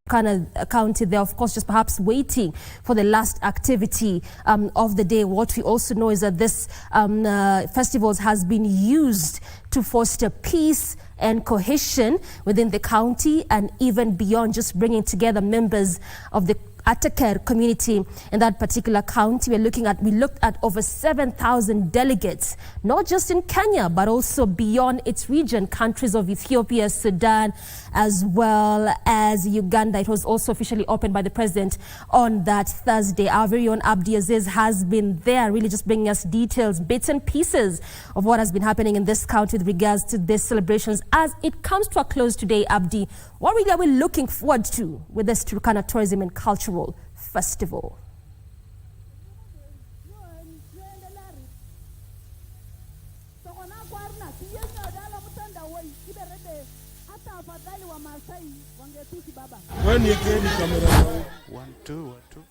Turkana County, they're of course just perhaps waiting for the last activity of the day. What we also know is that this festivals has been used to foster peace and cohesion within the county and even beyond, just bringing together members of the Ataker community in that particular county. We looked at over 7,000 delegates, not just in Kenya, but also beyond its region, countries of Ethiopia, Sudan, as well as Uganda. It was also officially opened by the president on that Thursday. Our very own Abdi Aziz has been there, really just bringing us details, bits and pieces of what has been happening in this county with regards to these celebrations. As it comes to a close today, Abdi, what really are we looking forward to with this Turkana Tourism and Cultural Festival? When you came to camera, 1, 2, 1, 2.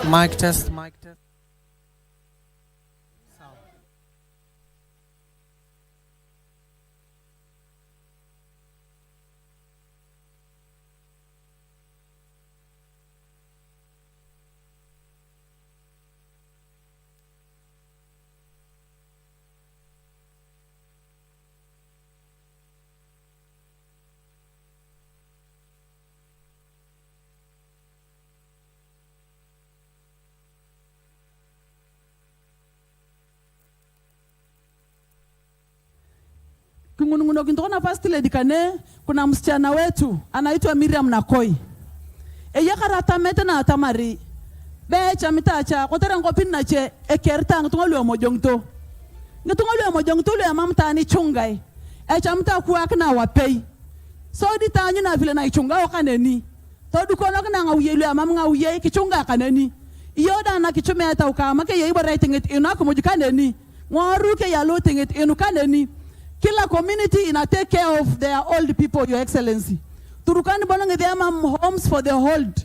Mic test, mic test. Kungununo kintokona pastile dikane kuna msichana wetu anaitwa Miriam Nakoi. Eye karata mete na atamari. Be chamita cha kotera ngopin na che ekerta ngtungolwe mojongto. Ngtungolwe mojongto le mamta ni chungai. Chamita kuak na wapei. So di tanyu na vile na ichunga wakaneni. To dukono kana ngawye le mam ngawye kichunga kaneni. Iyoda na kichume ata ukama ke yeba writing it inako mojikaneni. Ngwaru ke yalo tinget inukaneni. Kila community ina take care of their old people, Your Excellency. Turukani bononge their homes for the old.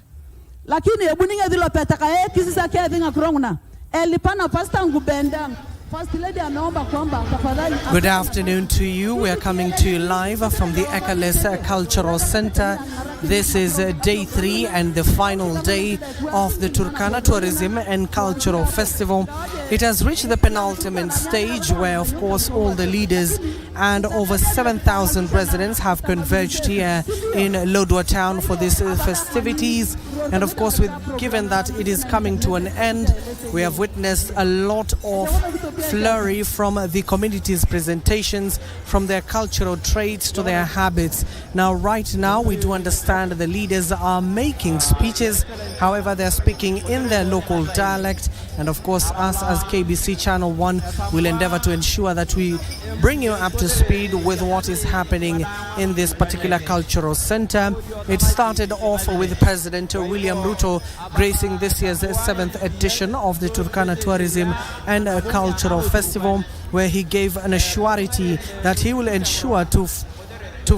Lakini ebuninge dhilo petaka kisi sa kia dhinga krongna. Elipana pasta ngubendang. First lady ameomba kwamba tafadhali. Good afternoon to you. We are coming to you live from the Ekalesa Cultural Center. This is day 3 and the final day of the Turkana Tourism and Cultural Festival. It has reached the penultimate stage where, of course, all the leaders and over 7,000 residents have converged here in Lodwar town for these festivities. And of course, given that it is coming to an end, we have witnessed a lot of flurry from the community's presentations, from their cultural traits to their habits. Now, right now, we do understand the leaders are making speeches. However, they're speaking in their local dialect. And of course, us as KBC Channel 1 will endeavor to ensure that we bring you up to speed with what is happening in this particular cultural center. It started off with President William Ruto gracing this year's 7th edition of the Turkana Tourism and Cultural Festival, where he gave an assurity that he will ensure to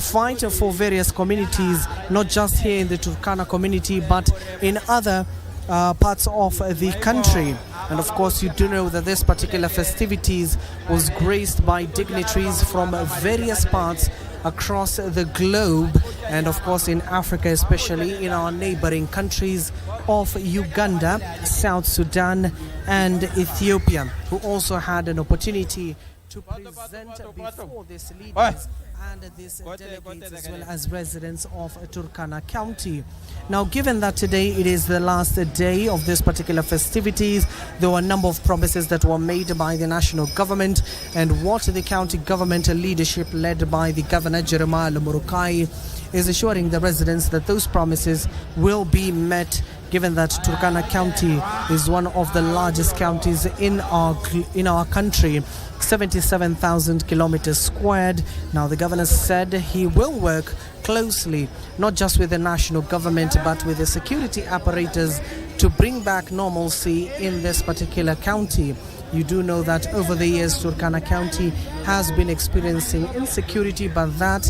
fight for various communities, not just here in the Turkana community, but in other parts of the country. And of course, you do know that this particular festivities was graced by dignitaries from various parts across the globe, and of course in Africa, especially in our neighboring countries of Uganda, South Sudan and Ethiopia, who also had an opportunity to present before these leaders and these delegates as well as residents of Turkana County. Now, given that today it is the last day of this particular festivities, there were a number of promises that were made by the national government, and what the county government leadership led by the governor Jeremiah Lumurukai is assuring the residents that those promises will be met, given that Turkana County is one of the largest counties in our country, 77,000 kilometers squared. Now, the governor said he will work closely, not just with the national government, but with the security apparatus to bring back normalcy in this particular county. You do know that over the years, Turkana County has been experiencing insecurity, but that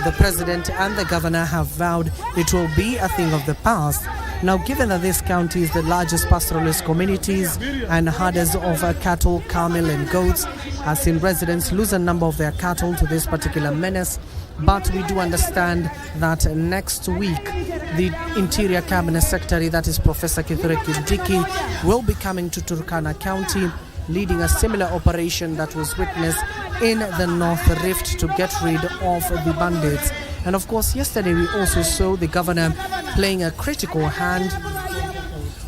the president and the governor have vowed it will be a thing of the past. Now, given that this county is the largest pastoralist communities and herders of cattle, camel and goats, has seen residents lose a number of their cattle to this particular menace. But we do understand that next week, the Interior Cabinet Secretary, that is Professor Kithure Kindiki, will be coming to Turkana County, leading a similar operation that was witnessed in the North Rift to get rid of the bandits. And of course, yesterday we also saw the governor playing a critical hand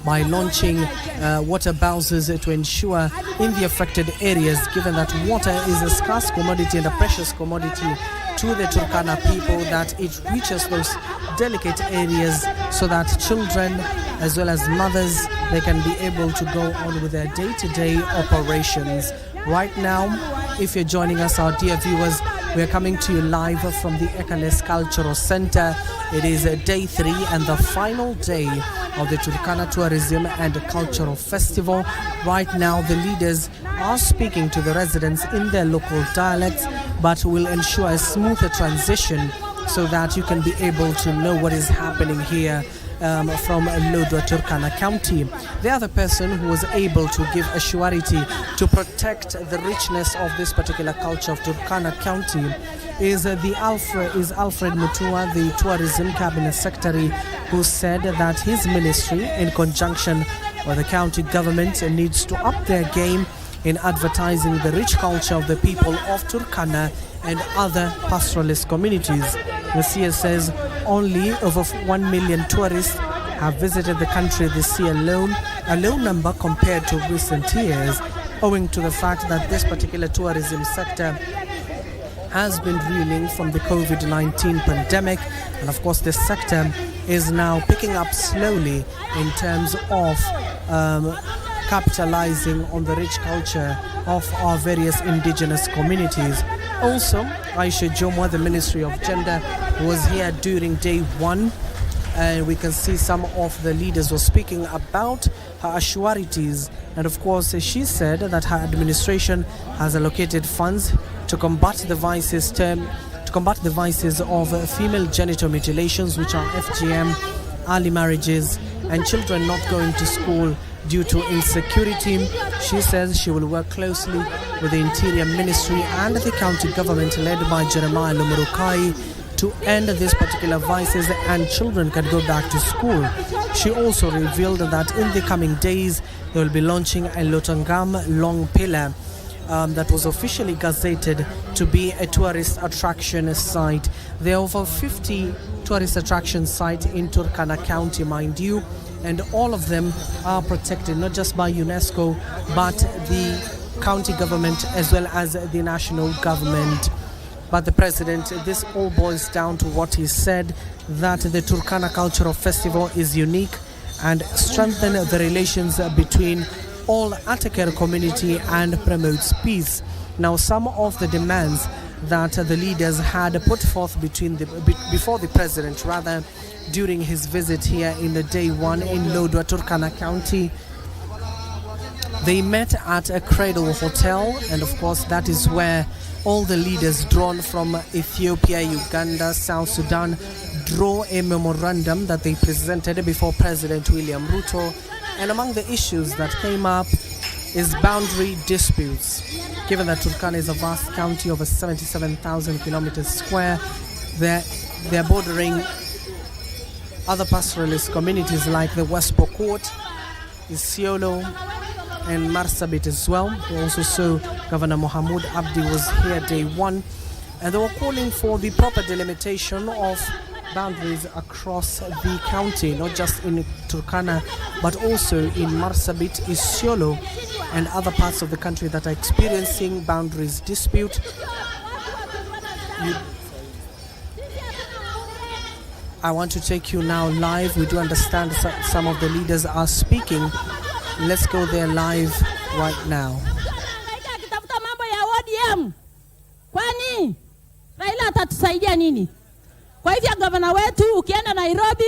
by launching water bowsers to ensure in the affected areas, given that water is a scarce commodity and a precious commodity to the Turkana people, that it reaches those delicate areas so that children as well as mothers, they can be able to go on with their day-to-day operations. Right now, if you're joining us, our dear viewers, we are coming to you live from the KBC Cultural Center. It is day 3 and the final day of the Turkana Tourism and Cultural Festival. Right now, the leaders are speaking to the residents in their local dialects, but will ensure a smoother transition so that you can be able to know what is happening here from Lodwar, Turkana County. The other person who was able to give a surety to protect the richness of this particular culture of Turkana County is Alfred Mutua, the Tourism Cabinet Secretary, who said that his ministry, in conjunction with the county government, needs to up their game in advertising the rich culture of the people of Turkana and other pastoralist communities. The CS says only over 1 million tourists have visited the country this year alone, a low number compared to recent years, owing to the fact that this particular tourism sector has been reeling from the COVID-19 pandemic. And of course, this sector is now picking up slowly in terms of capitalizing on the rich culture of our various indigenous communities. Also, Aisha Jomo, the Ministry of Gender, was here during day 1. And we can see some of the leaders were speaking about her sureties. And of course, she said that her administration has allocated funds to combat the vices of female genital mutilations, which are FGM, early marriages, and children not going to school due to insecurity. She says she will work closely with the Interior Ministry and the county government led by Jeremiah Lumurukai to end these particular vices and children can go back to school. She also revealed that in the coming days they will be launching a Lotangam long pillar that was officially gazetted to be a tourist attraction site. There are over 50 tourist attraction sites in Turkana County, mind you, and all of them are protected not just by UNESCO but the county government as well as the national government. But the president, this all boils down to what he said, that the Turkana Cultural Festival is unique and strengthen the relations between all Ataker community and promotes peace. Now, some of the demands that the leaders had put forth before the president, rather, during his visit here in the day 1 in Lodwar, Turkana County, they met at a Cradle Hotel, and of course that is where all the leaders drawn from Ethiopia, Uganda, South Sudan draw a memorandum that they presented before President William Ruto. And among the issues that came up is boundary disputes. Given that Turkana is a vast county over 77,000 kilometers square, they're bordering other pastoralist communities like the West Pokot, Isiolo, and Marsabit as well. We also saw Governor Mohamud Abdi was here day 1, and they were calling for the proper delimitation of boundaries across the county, not just in Turkana but also in Marsabit, Isiolo and other parts of the country that are experiencing boundaries dispute. I want to take you now live. We do understand some of the leaders are speaking. Let's go there live right now. Kwani Raila atatusaidia nini? Kwa hivyo gavana wetu ukienda Nairobi,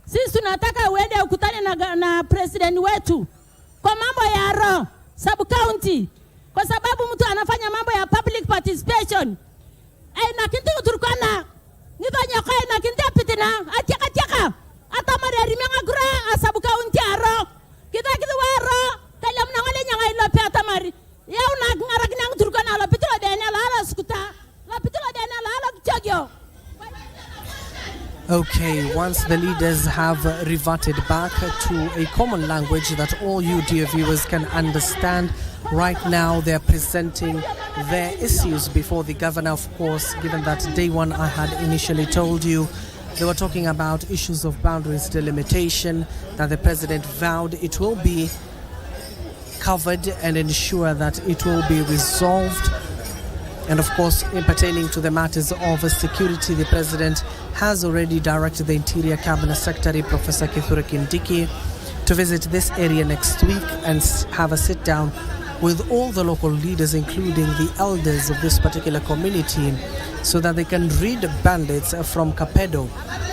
sisi tunataka uende ukutane na president wetu kwa mambo ya roho. sub county, kwa sababu mtu anafanya mambo ya public participation. Na kintu Turkana nifanya kwa na kintu pitina atiaka atamari arimenga gura sub county aro kita waro kalam nangale nyanga ilo pe atamari yau na ngara kinang Turkana la pitilo dene la skuta la pitilo dene la chagyo. Okay, once the leaders have reverted back to a common language that all you dear viewers can understand, right now they're presenting their issues before the governor, of course, given that day one I had initially told you they were talking about issues of boundaries delimitation, that the president vowed it will be covered and ensure that it will be resolved. And of course, in pertaining to the matters of security, the president has already directed the Interior Cabinet Secretary, Professor Kithure Kindiki, to visit this area next week and have a sit down with all the local leaders, including the elders of this particular community, so that they can rid bandits from Kapedo.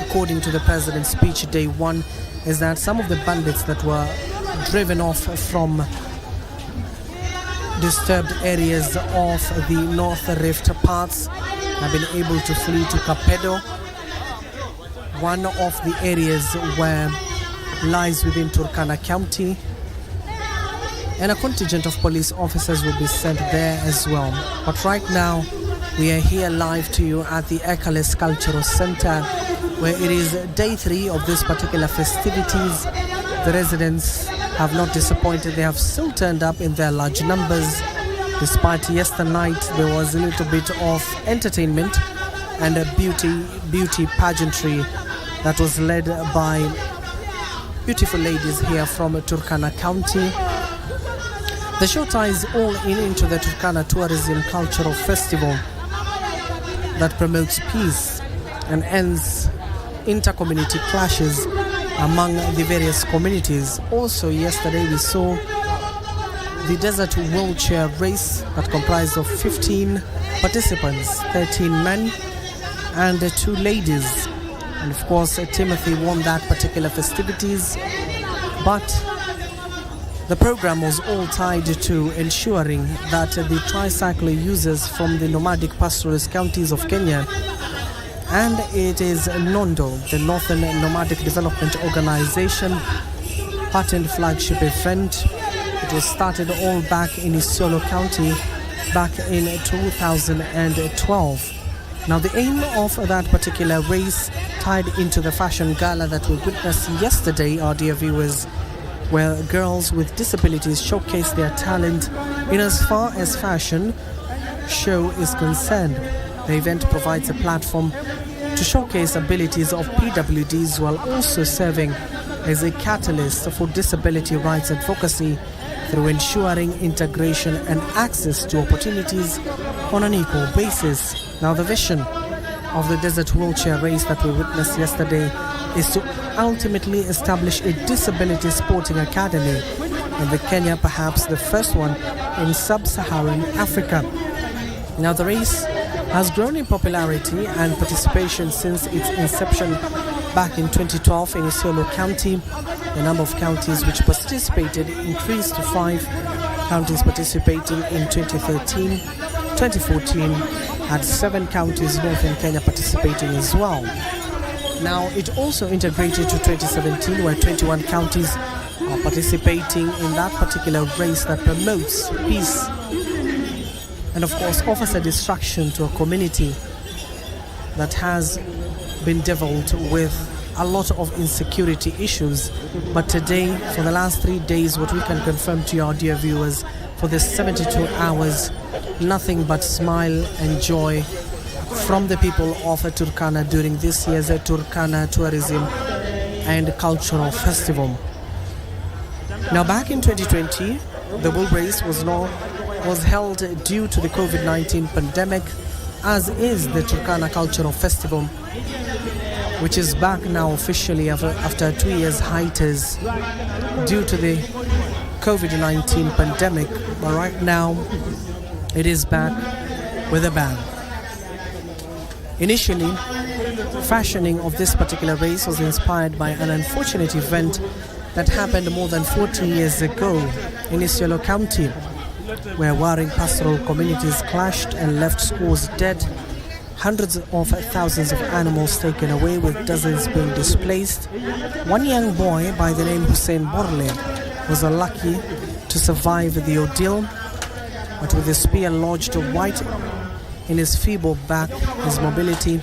According to the president's speech, day one is that some of the bandits that were driven off from disturbed areas of the North Rift parts have been able to flee to Kapedo, one of the areas where lies within Turkana County, and a contingent of police officers will be sent there as well. But right now we are here live to you at the Ekales Cultural Center, where it is day 3 of this particular festivities. The residents have not disappointed. They have still turned up in their large numbers. Despite yesterday night, there was a little bit of entertainment and a beauty pageantry that was led by beautiful ladies here from Turkana County. The show ties all into the Turkana Tourism Cultural Festival that promotes peace and ends inter-community clashes among the various communities. Also yesterday we saw the desert wheelchair race that comprised of 15 participants, 13 men and 2 ladies. And of course Timothy won that particular festivities, but the program was all tied to ensuring that the tricycle users from the nomadic pastoralist counties of Kenya, and it is Nondo, the Northern Nomadic Development Organization, patterned flagship event. It was started all back in Isiolo County back in 2012. Now the aim of that particular race tied into the fashion gala that we witnessed yesterday, our dear viewers, where girls with disabilities showcase their talent in as far as fashion show is concerned. The event provides a platform to showcase abilities of PWDs while also serving as a catalyst for disability rights advocacy through ensuring integration and access to opportunities on an equal basis. Now the vision of the desert wheelchair race that we witnessed yesterday is to ultimately establish a disability sporting academy in the Kenya, perhaps the first one in sub-Saharan Africa. Now the race has grown in popularity and participation since its inception back in 2012 in Isiolo County. The number of counties which participated increased to 5 counties participating in 2013. 2014 had 7 counties north in Kenya participating as well. Now it also integrated to 2017 where 21 counties are participating in that particular race that promotes peace and of course offers a distraction to a community that has been dealt with a lot of insecurity issues. But today, for the last 3 days, what we can confirm to our dear viewers, for the 72 hours, nothing but smile and joy from the people of Turkana during this year's Turkana Tourism and Cultural Festival. Now back in 2020, the bull race was held due to the COVID-19 pandemic, as is the Turkana Cultural Festival, which is back now officially after 2 years hiatus due to the COVID-19 pandemic. But right now, it is back with a bang. Initially, fashioning of this particular race was inspired by an unfortunate event that happened more than 40 years ago in Isiolo County, where warring pastoral communities clashed and left scores dead, hundreds of thousands of animals taken away, with dozens being displaced. One young boy by the name Hussein Borle was lucky to survive the ordeal, but with a spear lodged right in his feeble back, his mobility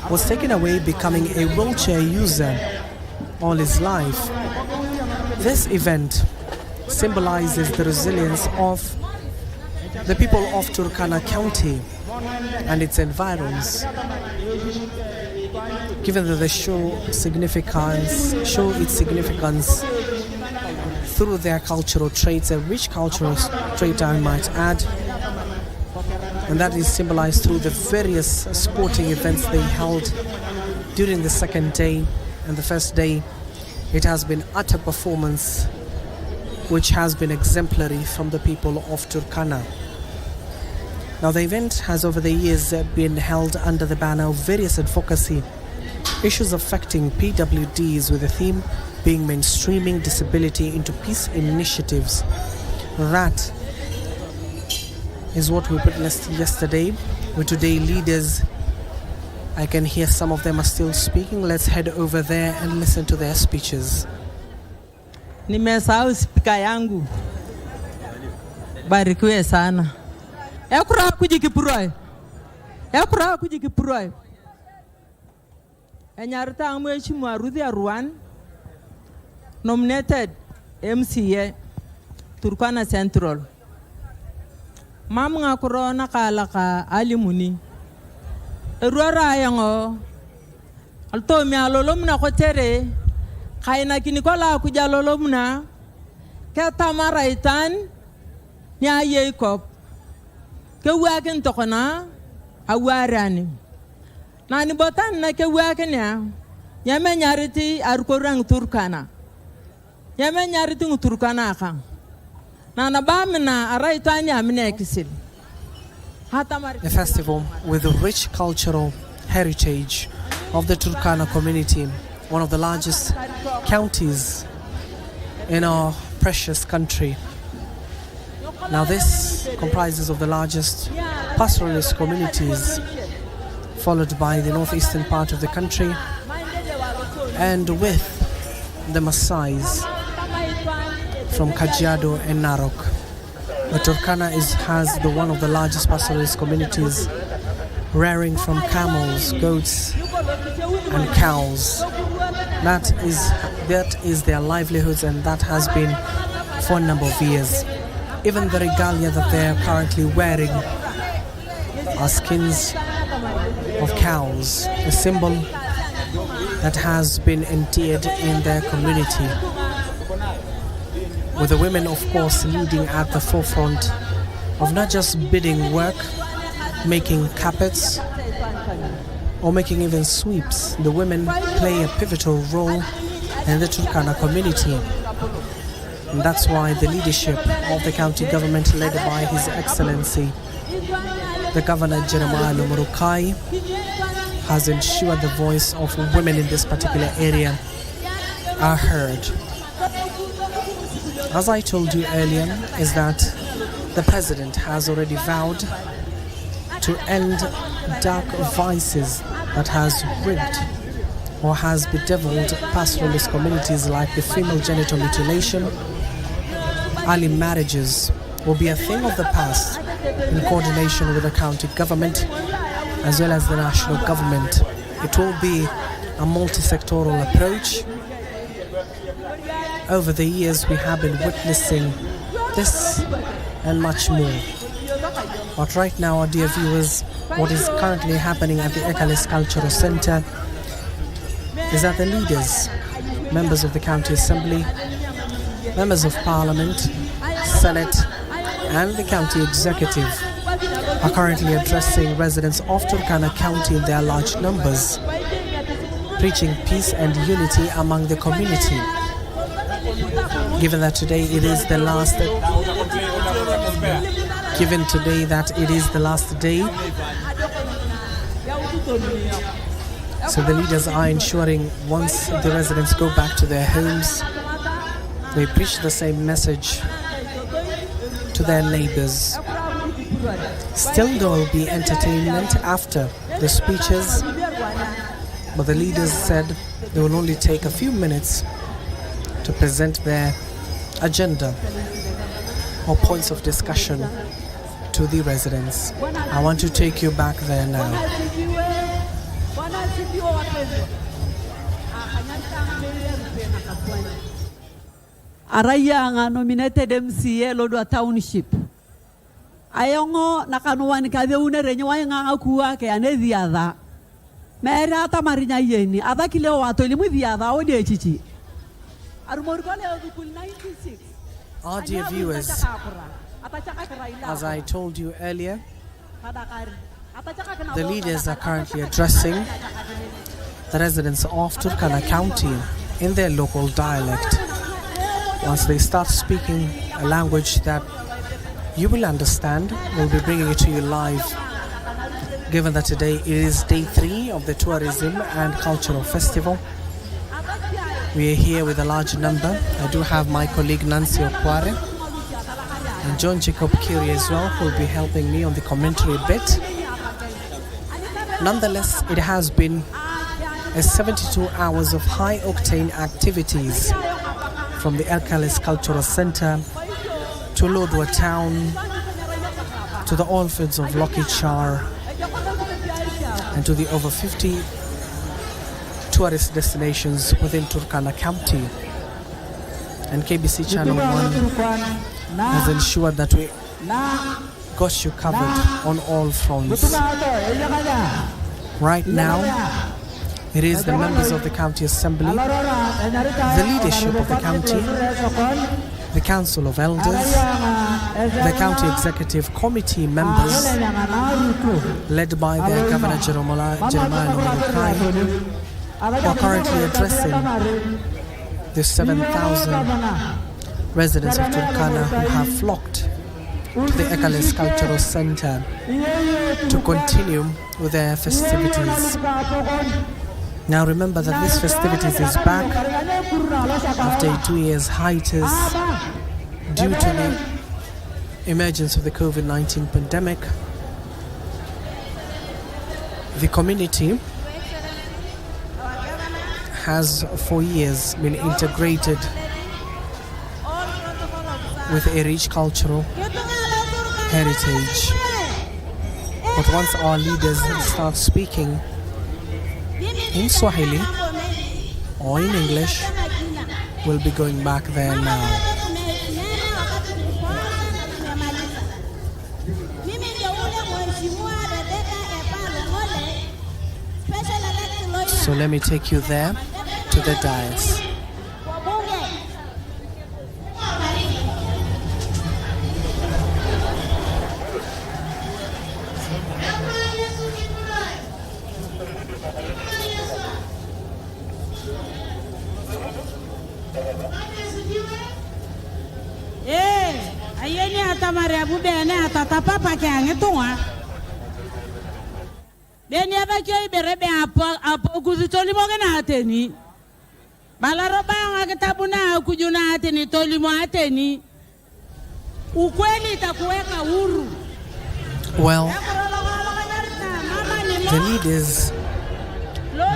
was taken away, becoming a wheelchair user all his life. This event symbolizes the resilience of the people of Turkana County and its environs, given that they show its significance through their cultural traits, a rich cultural trait I might add, and that is symbolized through the various sporting events they held during the second day. And the first day, it has been utter performance which has been exemplary from the people of Turkana. Now, the event has over the years been held under the banner of various advocacy issues affecting PWDs, with the theme being mainstreaming disability into peace initiatives. That is what we witnessed yesterday, with today leaders. I can hear some of them are still speaking. Let's head over there and listen to their speeches. Nimesahau spika yangu. Barikiwe sana. Ekura kujikipuroi. Enyarta mheshimiwa Ruthi Arwan, nominated MCA Turkana Central. Mamnga corona kalaka alimuni. Ruara yango alto mi alolomna kotere kaina kinikola kujalolomna keta maraitan nya yekop ke waken tokona awarani nani botan na ke waken ya nyariti arkorang Turkana nyariti Turkana kan nana bamna araitan ya minekisil. A festival with the rich cultural heritage of the Turkana community, one of the largest counties in our precious country. Now, this comprises of the largest pastoralist communities, followed by the northeastern part of the country, and with the Maasais from Kajiado and Narok. Turkana has one of the largest pastoralist communities, rearing from camels, goats, and cows. That is their livelihoods, and that has been for a number of years. Even the regalia that they are currently wearing are skins of cows, a symbol that has been endeared in their community, with the women, of course, leading at the forefront of not just beading work, making carpets, or making even sweeps. The women play a pivotal role in the Turkana community. And that's why the leadership of the county government, led by His Excellency, the Governor Jeremiah Lomurukai, has ensured the voice of women in this particular area are heard. As I told you earlier, is that the president has already vowed to end dark vices that has rigged or has bedeviled pastoralist communities, like the female genital mutilation. Early marriages will be a thing of the past, in coordination with the county government as well as the national government. It will be a multi-sectoral approach. Over the years, we have been witnessing this and much more. But right now, our dear viewers, what is currently happening at the Ekales Cultural Center is that the leaders, members of the County Assembly, members of Parliament, Senate, and the County Executive are currently addressing residents of Turkana County in their large numbers, preaching peace and unity among the community. Given that today it is the last day, so the leaders are ensuring once the residents go back to their homes, They preach the same message to their neighbors. Still, there will be entertainment after the speeches, but the leaders said they will only take a few minutes to present their agenda or points of discussion to the residents. I want to take you back there now. Araya nominated MCA Lodwa Township. Ayongo nakanuani kadhe unerenye wayanga kuwa ke anethiatha. Mera tamarinya yeni athakile watu limu thiatha odi echichi. Arumorikole okul 96. Our dear viewers, as I told you earlier, the leaders are currently addressing the residents of Turkana County in their local dialect. Once they start speaking a language that you will understand, we'll be bringing it to you live. Given that today it is day 3 of the Tourism and Cultural Festival, we are here with a large number. I do have my colleague Nancy Okware and John Jacob Kiri as well, who will be helping me on the commentary bit. Nonetheless, it has been 72 hours of high-octane activities from the Erkales Cultural Center to Lodwa Town to the oil fields of Lokichar and to the over 50 tourist destinations within Turkana County. And KBC Channel 1 has ensured that we got you covered on all fronts. Right now, it is the members of the County Assembly, the leadership of the county, the Council of Elders, the County Executive Committee members, led by their Governor Jeremiah Lomurukai, who are currently addressing the 7,000 residents of Turkana who have flocked to the Erkales Cultural Center to continue with their festivities. Now remember that this festivities is back after a 2 years hiatus due to the emergence of the COVID-19 pandemic. The community has for years been integrated with a rich cultural heritage. But once our leaders start speaking in Swahili or in English, we'll be going back there now. So let me take you there to the dais. Ayeni atamare abubene atatapa pake angetunga. Deni abakyo iberebe apo kuzitoli mogena ateni. Balaroba ngakitabuna kujuna ateni toli mo ateni. Ukweli itakuweka huru. Well, the leaders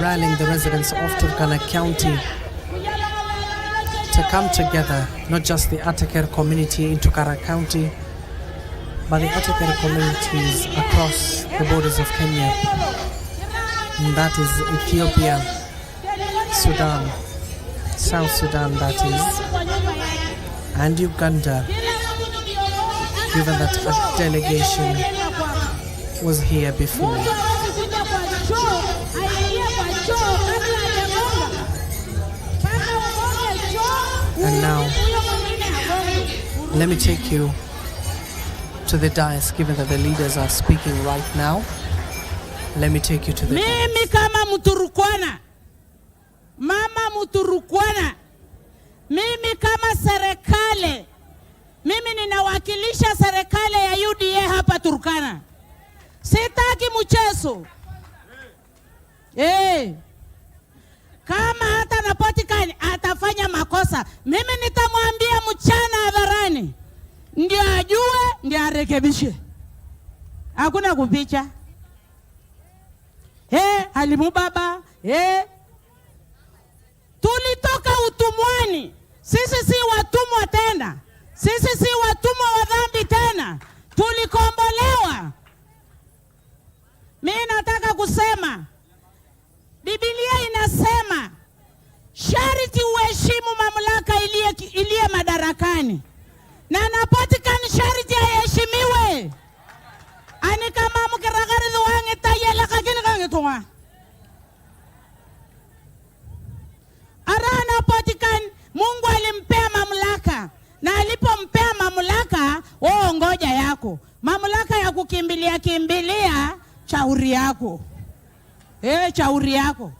rallying the residents of Turkana County to come together, not just the Ataker community in Turkana County, but the Ataker communities across the borders of Kenya. And that is Ethiopia, Sudan, South Sudan that is, and Uganda, given that a delegation was here before. And now, let me take you to the dais, given that the leaders are speaking right now. Let me take you to the dais. Mimi kama Muturukana, mama Muturukana, mimi kama serikali, mimi ninawakilisha serikali ya UDA hapa Turkana. Sitaki mchezo. Kama hata napatikana atafanya makosa Sasa mimi nitamwambia mchana hadharani, ndio ajue, ndio arekebishe. Hakuna kupicha. Halimu baba, tulitoka utumwani. Sisi si watumwa tena. Sisi si watumwa wa dhambi tena. Tulikombolewa. Mimi nataka kusema, Biblia inasema sharti uheshimu mamlaka iliye madarakani. Na napatikana sharti aheshimiwe. Ani kama mkiragari duwange tayela kakini kangetunga. Arana patikan Mungu alimpea mamlaka. Na alipompea mamlaka, ngoja yako. Mamlaka ya kukimbilia chauri yako. Chauri yako.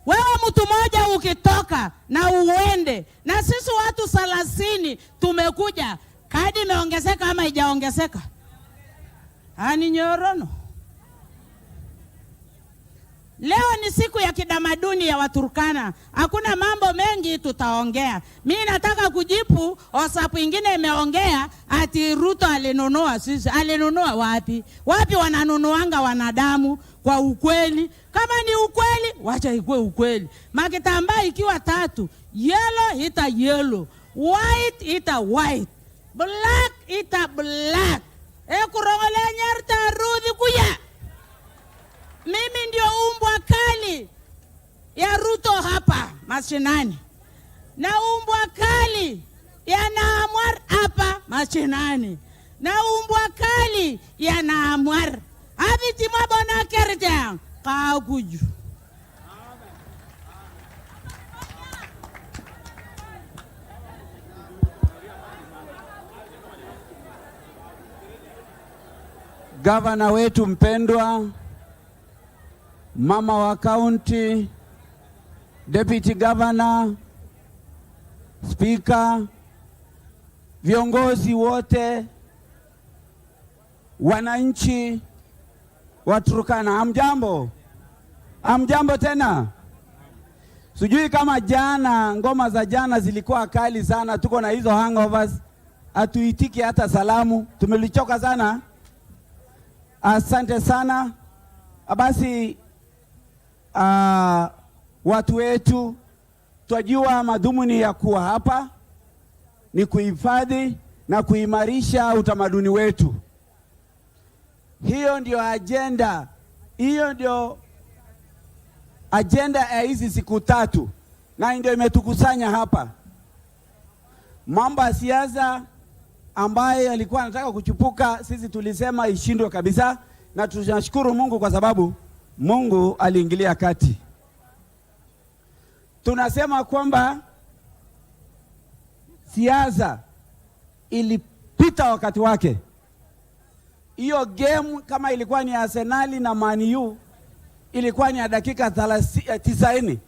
Wewe mtu mmoja ukitoka na uende, na sisi watu 30 tumekuja, kadi imeongezeka ama haijaongezeka? Ani nyorono. Leo ni siku ya kidamaduni ya Waturkana. Hakuna mambo mengi tutaongea. Mimi nataka kujibu WhatsApp ingine imeongea ati Ruto alinunua sisi. Alinunua wapi? Wapi wananunuanga wanadamu kwa ukweli? Kama ni ukweli, wacha ikuwe ukweli. Makitambaa ikiwa 3, yellow ita yellow, white ita white, black ita black. Kurongole nyarta rudhi kuya. Mimi ndio umbwa kali ya Ruto hapa mashinani. Na umbwa kali ya Naamwar hapa mashinani. Na umbwa kali ya Naamwar. Habiti mabona kerja kaguju. Gavana wetu mpendwa, mama wa county, deputy governor, speaker, viongozi wote, wananchi wa Turkana, amjambo tena. Sijui kama jana, ngoma za jana zilikuwa kali sana, tuko na hizo hangovers, atuitiki hata salamu, tumelichoka sana. Asante sana. Basi watu wetu, twajua madhumuni ya kuwa hapa ni kuhifadhi na kuimarisha utamaduni wetu. Hiyo ndio agenda ya hizi siku 3, na ndio imetukusanya hapa. Mambo ya siasa ambaye alikuwa anataka kuchupuka, sisi tulisema ishindwe kabisa, na tunashukuru Mungu kwa sababu Mungu aliingilia kati. Tunasema kwamba siasa ilipita wakati wake. Hiyo game kama ilikuwa ni Arsenal na Man U ilikuwa ni ya dakika 90,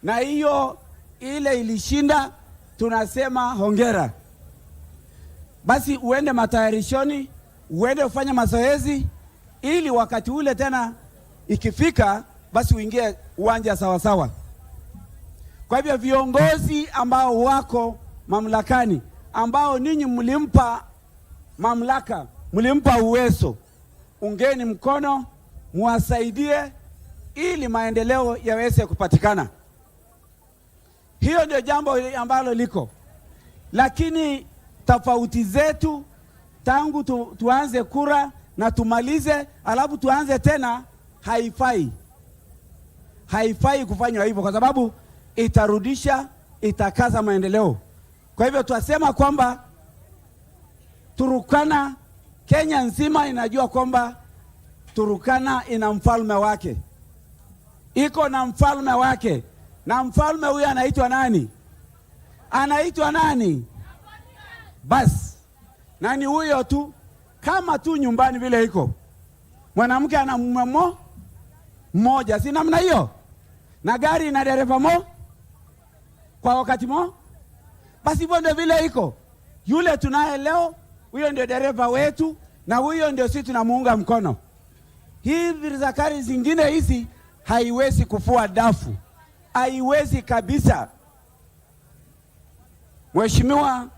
na hiyo ile ilishinda, tunasema hongera. Basi uende matayarishoni, uende ufanye mazoezi, ili wakati ule tena ikifika basi uingie uwanja sawa sawa. Kwa hivyo viongozi ambao wako mamlakani, ambao ninyi mlimpa mamlaka, mlimpa uwezo, ungeni mkono, muwasaidie ili maendeleo yaweze kupatikana. Hiyo ndio jambo ambalo liko. Lakini tofauti zetu tangu tuanze kura na tumalize alafu tuanze tena, haifai kufanywa hivyo, kwa sababu itakaza maendeleo. Kwa hivyo tuasema kwamba Turkana, Kenya nzima inajua kwamba Turkana ina mfalme wake, iko na mfalme wake, na mfalme huyu anaitwa nani? Anaitwa nani? Bas, nani huyo tu? Kama tu nyumbani vile iko mwanamke ana mume mmoja, si namna hiyo? Na gari na dereva kwa wakati basi hivyo ndio vile iko. Yule tunaye leo, huyo ndio dereva wetu, na huyo ndio sisi tunamuunga mkono. Hivi zakari zingine hizi haiwezi kufua dafu. haiwezi kabisa. Mheshimiwa,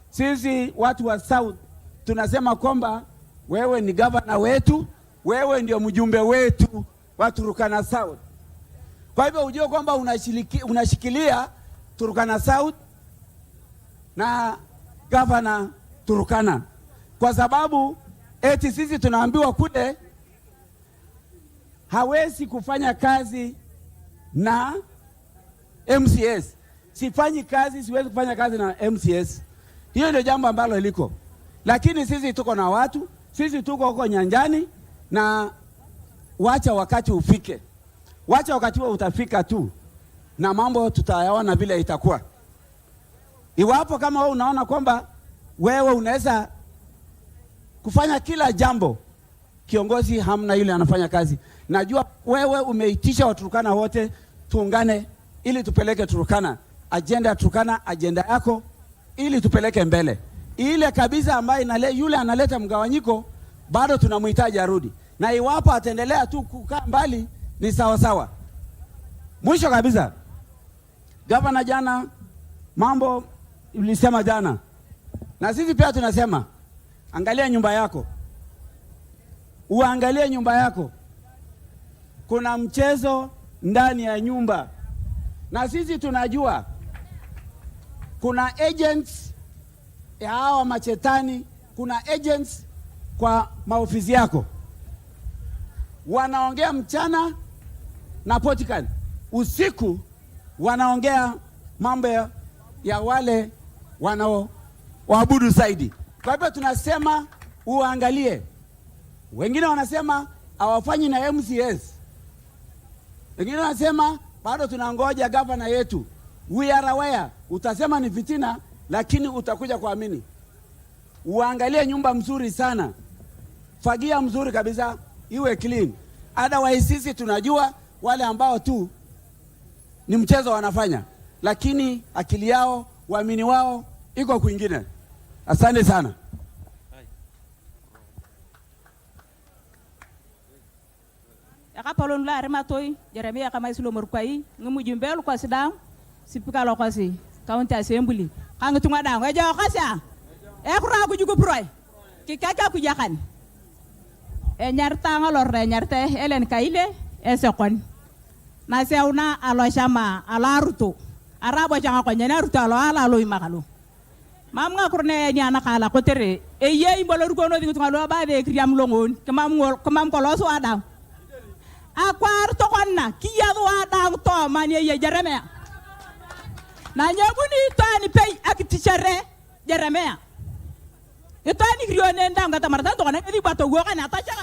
sisi watu wa South tunasema kwamba wewe ni gavana wetu, wewe ndio mjumbe wetu wa Turkana South. Kwa hivyo ujue kwamba unashikilia Turkana South na gavana Turkana, kwa sababu eti sisi tunaambiwa kule hawezi kufanya kazi na MCS. Sifanyi kazi, siwezi kufanya kazi na MCS. Hiyo ndio jambo ambalo liko. Lakini sisi tuko na watu, sisi tuko huko nyanjani, na wacha wakati ufike. Wacha wakati huo utafika tu, na mambo tutayaona vile itakuwa. Iwapo kama wewe unaona kwamba wewe unaweza kufanya kila jambo, kiongozi hamna yule anafanya kazi. Najua wewe umeitisha Waturkana wote tuungane ili tupeleke Turkana. Agenda ya Turkana, agenda yako, ili tupeleke mbele. Ile kabisa ambaye yule analeta mgawanyiko, bado tunamhitaji arudi. Na iwapo ataendelea tu kukaa mbali, ni sawa sawa. Mwisho kabisa, gavana jana mambo ulisema jana, na sisi pia tunasema angalia nyumba yako. Uangalie nyumba yako. Kuna mchezo ndani ya nyumba. Na sisi tunajua kuna agents ya hawa machetani, kuna agents kwa maofisi yako. Wanaongea mchana na political, usiku wanaongea mambo ya wale wanaoabudu zaidi. Kwa hivyo tunasema uangalie. Wengine wanasema hawafanyi na MCS. Wengine wanasema bado tunangoja gavana yetu. We are aware. Utasema ni fitina, lakini utakuja kuamini. Uangalie nyumba mzuri sana. Fagia mzuri kabisa, iwe clean. Otherwise sisi tunajua wale ambao tu ni mchezo wanafanya, lakini akili yao, uamini wao iko kwingine. Asante sana. Akapolon la rematoi Jeremia kama isulo murkwai ngumujumbel kwa sidang sipika lokasi county assembly kang tunga dang ejo kasa ekura ku jugo proy kikaka ku jakan nyarta ngalor nyarte elen kaile esekon na seuna alo shama alaruto arabo janga ko nyaruto alo ala lo imakalu mam nga kurne nyana kala ko tere eye imbolor ko no dingu ngalo ba de kriam longon kemam koloso adam akwar to konna kiyadu adang to manye ye Jeremia na nyabuni tani pay akitichere Jeremia itani krione ndanga tamarta to kana edi bato go kana tacha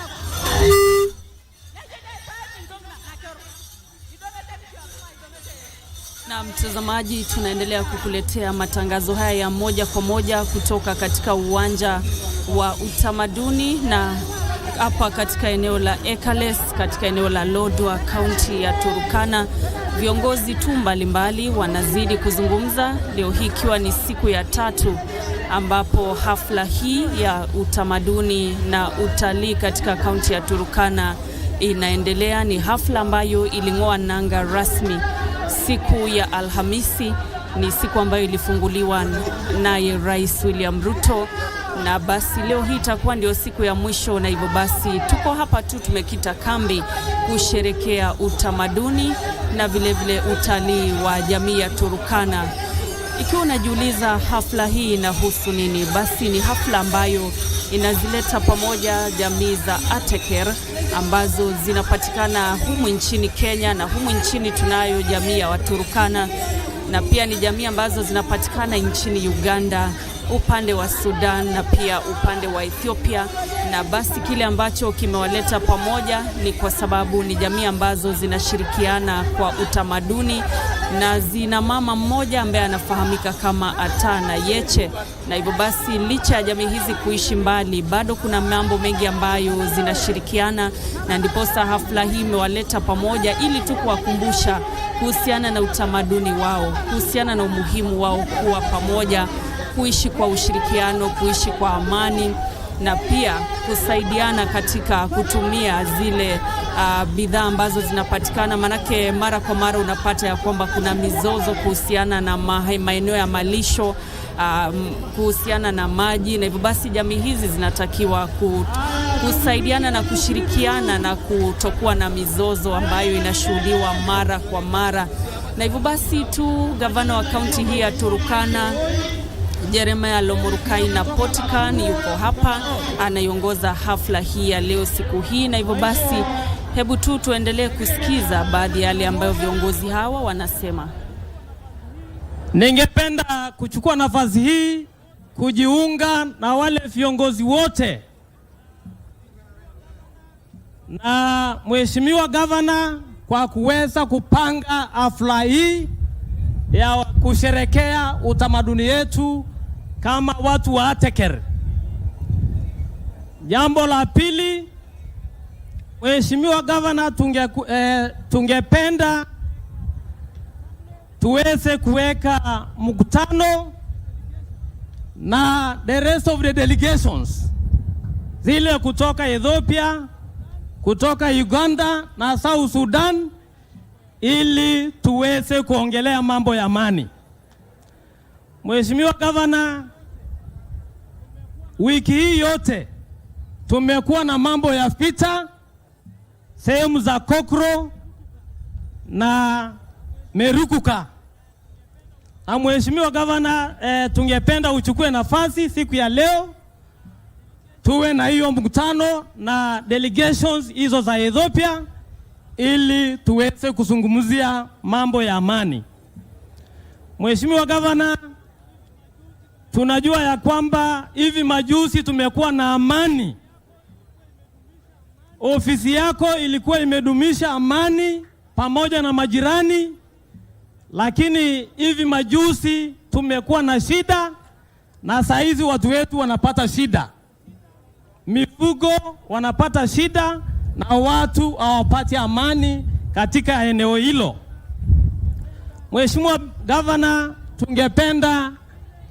na mtazamaji, tunaendelea kukuletea matangazo haya ya moja kwa moja kutoka katika uwanja wa utamaduni na hapa katika eneo la Ekales, katika eneo la Lodwar, kaunti ya Turkana. Viongozi tu mbalimbali wanazidi kuzungumza, leo hii ikiwa ni siku ya 3 ambapo hafla hii ya utamaduni na utalii katika kaunti ya Turkana inaendelea. Ni hafla ambayo iling'oa nanga rasmi siku ya Alhamisi. Ni siku ambayo ilifunguliwa naye Rais William Ruto, na basi leo hii itakuwa ndio siku ya mwisho, na hivyo basi tuko hapa tu tumekita kambi kusherekea utamaduni na vile vile utalii wa jamii ya Turkana. Ikiwa unajiuliza hafla hii inahusu nini, basi ni hafla ambayo inazileta pamoja jamii za Ateker ambazo zinapatikana humu nchini Kenya, na humu nchini tunayo jamii ya Waturkana, na pia ni jamii ambazo zinapatikana nchini Uganda, upande wa Sudan na pia upande wa Ethiopia. Na basi kile ambacho kimewaleta pamoja ni kwa sababu ni jamii ambazo zinashirikiana kwa utamaduni, na zina mama mmoja ambaye anafahamika kama Atana Yeche. Na hivyo basi licha ya jamii hizi kuishi mbali, bado kuna mambo mengi ambayo zinashirikiana, na ndiposa hafla hii imewaleta pamoja ili tu kuwakumbusha kuhusiana na utamaduni wao, kuhusiana na umuhimu wao kuwa pamoja, kuishi kwa ushirikiano, kuishi kwa amani na pia kusaidiana katika kutumia zile bidhaa ambazo zinapatikana, manake mara kwa mara unapata ya kwamba kuna mizozo kuhusiana na maeneo ya malisho, kuhusiana na maji, na hivyo basi jamii hizi zinatakiwa kusaidiana na kushirikiana na kutokuwa na mizozo ambayo inashuhudiwa mara kwa mara. Na hivyo basi tu gavana wa kaunti hii ya Turkana Jeremiah Lomurukai na Potikan yuko hapa anaiongoza hafla hii ya leo siku hii, na hivyo basi hebu tu tuendelee kusikiza baadhi ya yale ambayo viongozi hawa wanasema. Ningependa kuchukua nafasi hii kujiunga na wale viongozi wote na Mheshimiwa Gavana kwa kuweza kupanga hafla hii ya kusherekea utamaduni yetu kama watu wa Ateker. Jambo la pili, Mheshimiwa Gavana, tungependa tuweze kuweka mkutano na the rest of the delegations, zile kutoka Ethiopia, kutoka Uganda na South Sudan, ili tuweze kuongelea mambo ya amani. Mheshimiwa Gavana, wiki hii yote tumekuwa na mambo ya vita sehemu za Kokro na Merukuka. Na Mheshimiwa Gavana, tungependa uchukue nafasi siku ya leo tuwe na hiyo mkutano na delegations hizo za Ethiopia ili tuweze kuzungumzia mambo ya amani. Mheshimiwa Gavana, tunajua ya kwamba hivi majuzi tumekuwa na amani. Ofisi yako ilikuwa imedumisha amani pamoja na majirani, lakini hivi majuzi tumekuwa na shida, na saizi watu wetu wanapata shida. Mifugo wanapata shida na watu hawapati amani katika eneo hilo. Mheshimiwa Gavana,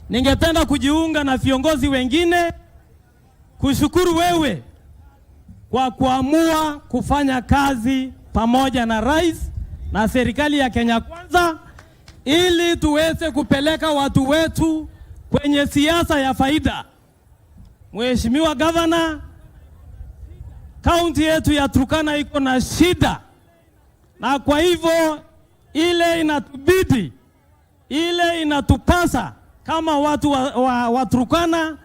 ningependa kujiunga na viongozi wengine kushukuru wewe kwa kuamua kufanya kazi pamoja na rais na serikali ya Kenya Kwanza ili tuweze kupeleka watu wetu kwenye siasa ya faida. Mheshimiwa Gavana, kaunti yetu ya Turkana iko na shida, na kwa hivyo ile inatubidi, ile inatupasa kama watu wa Turkana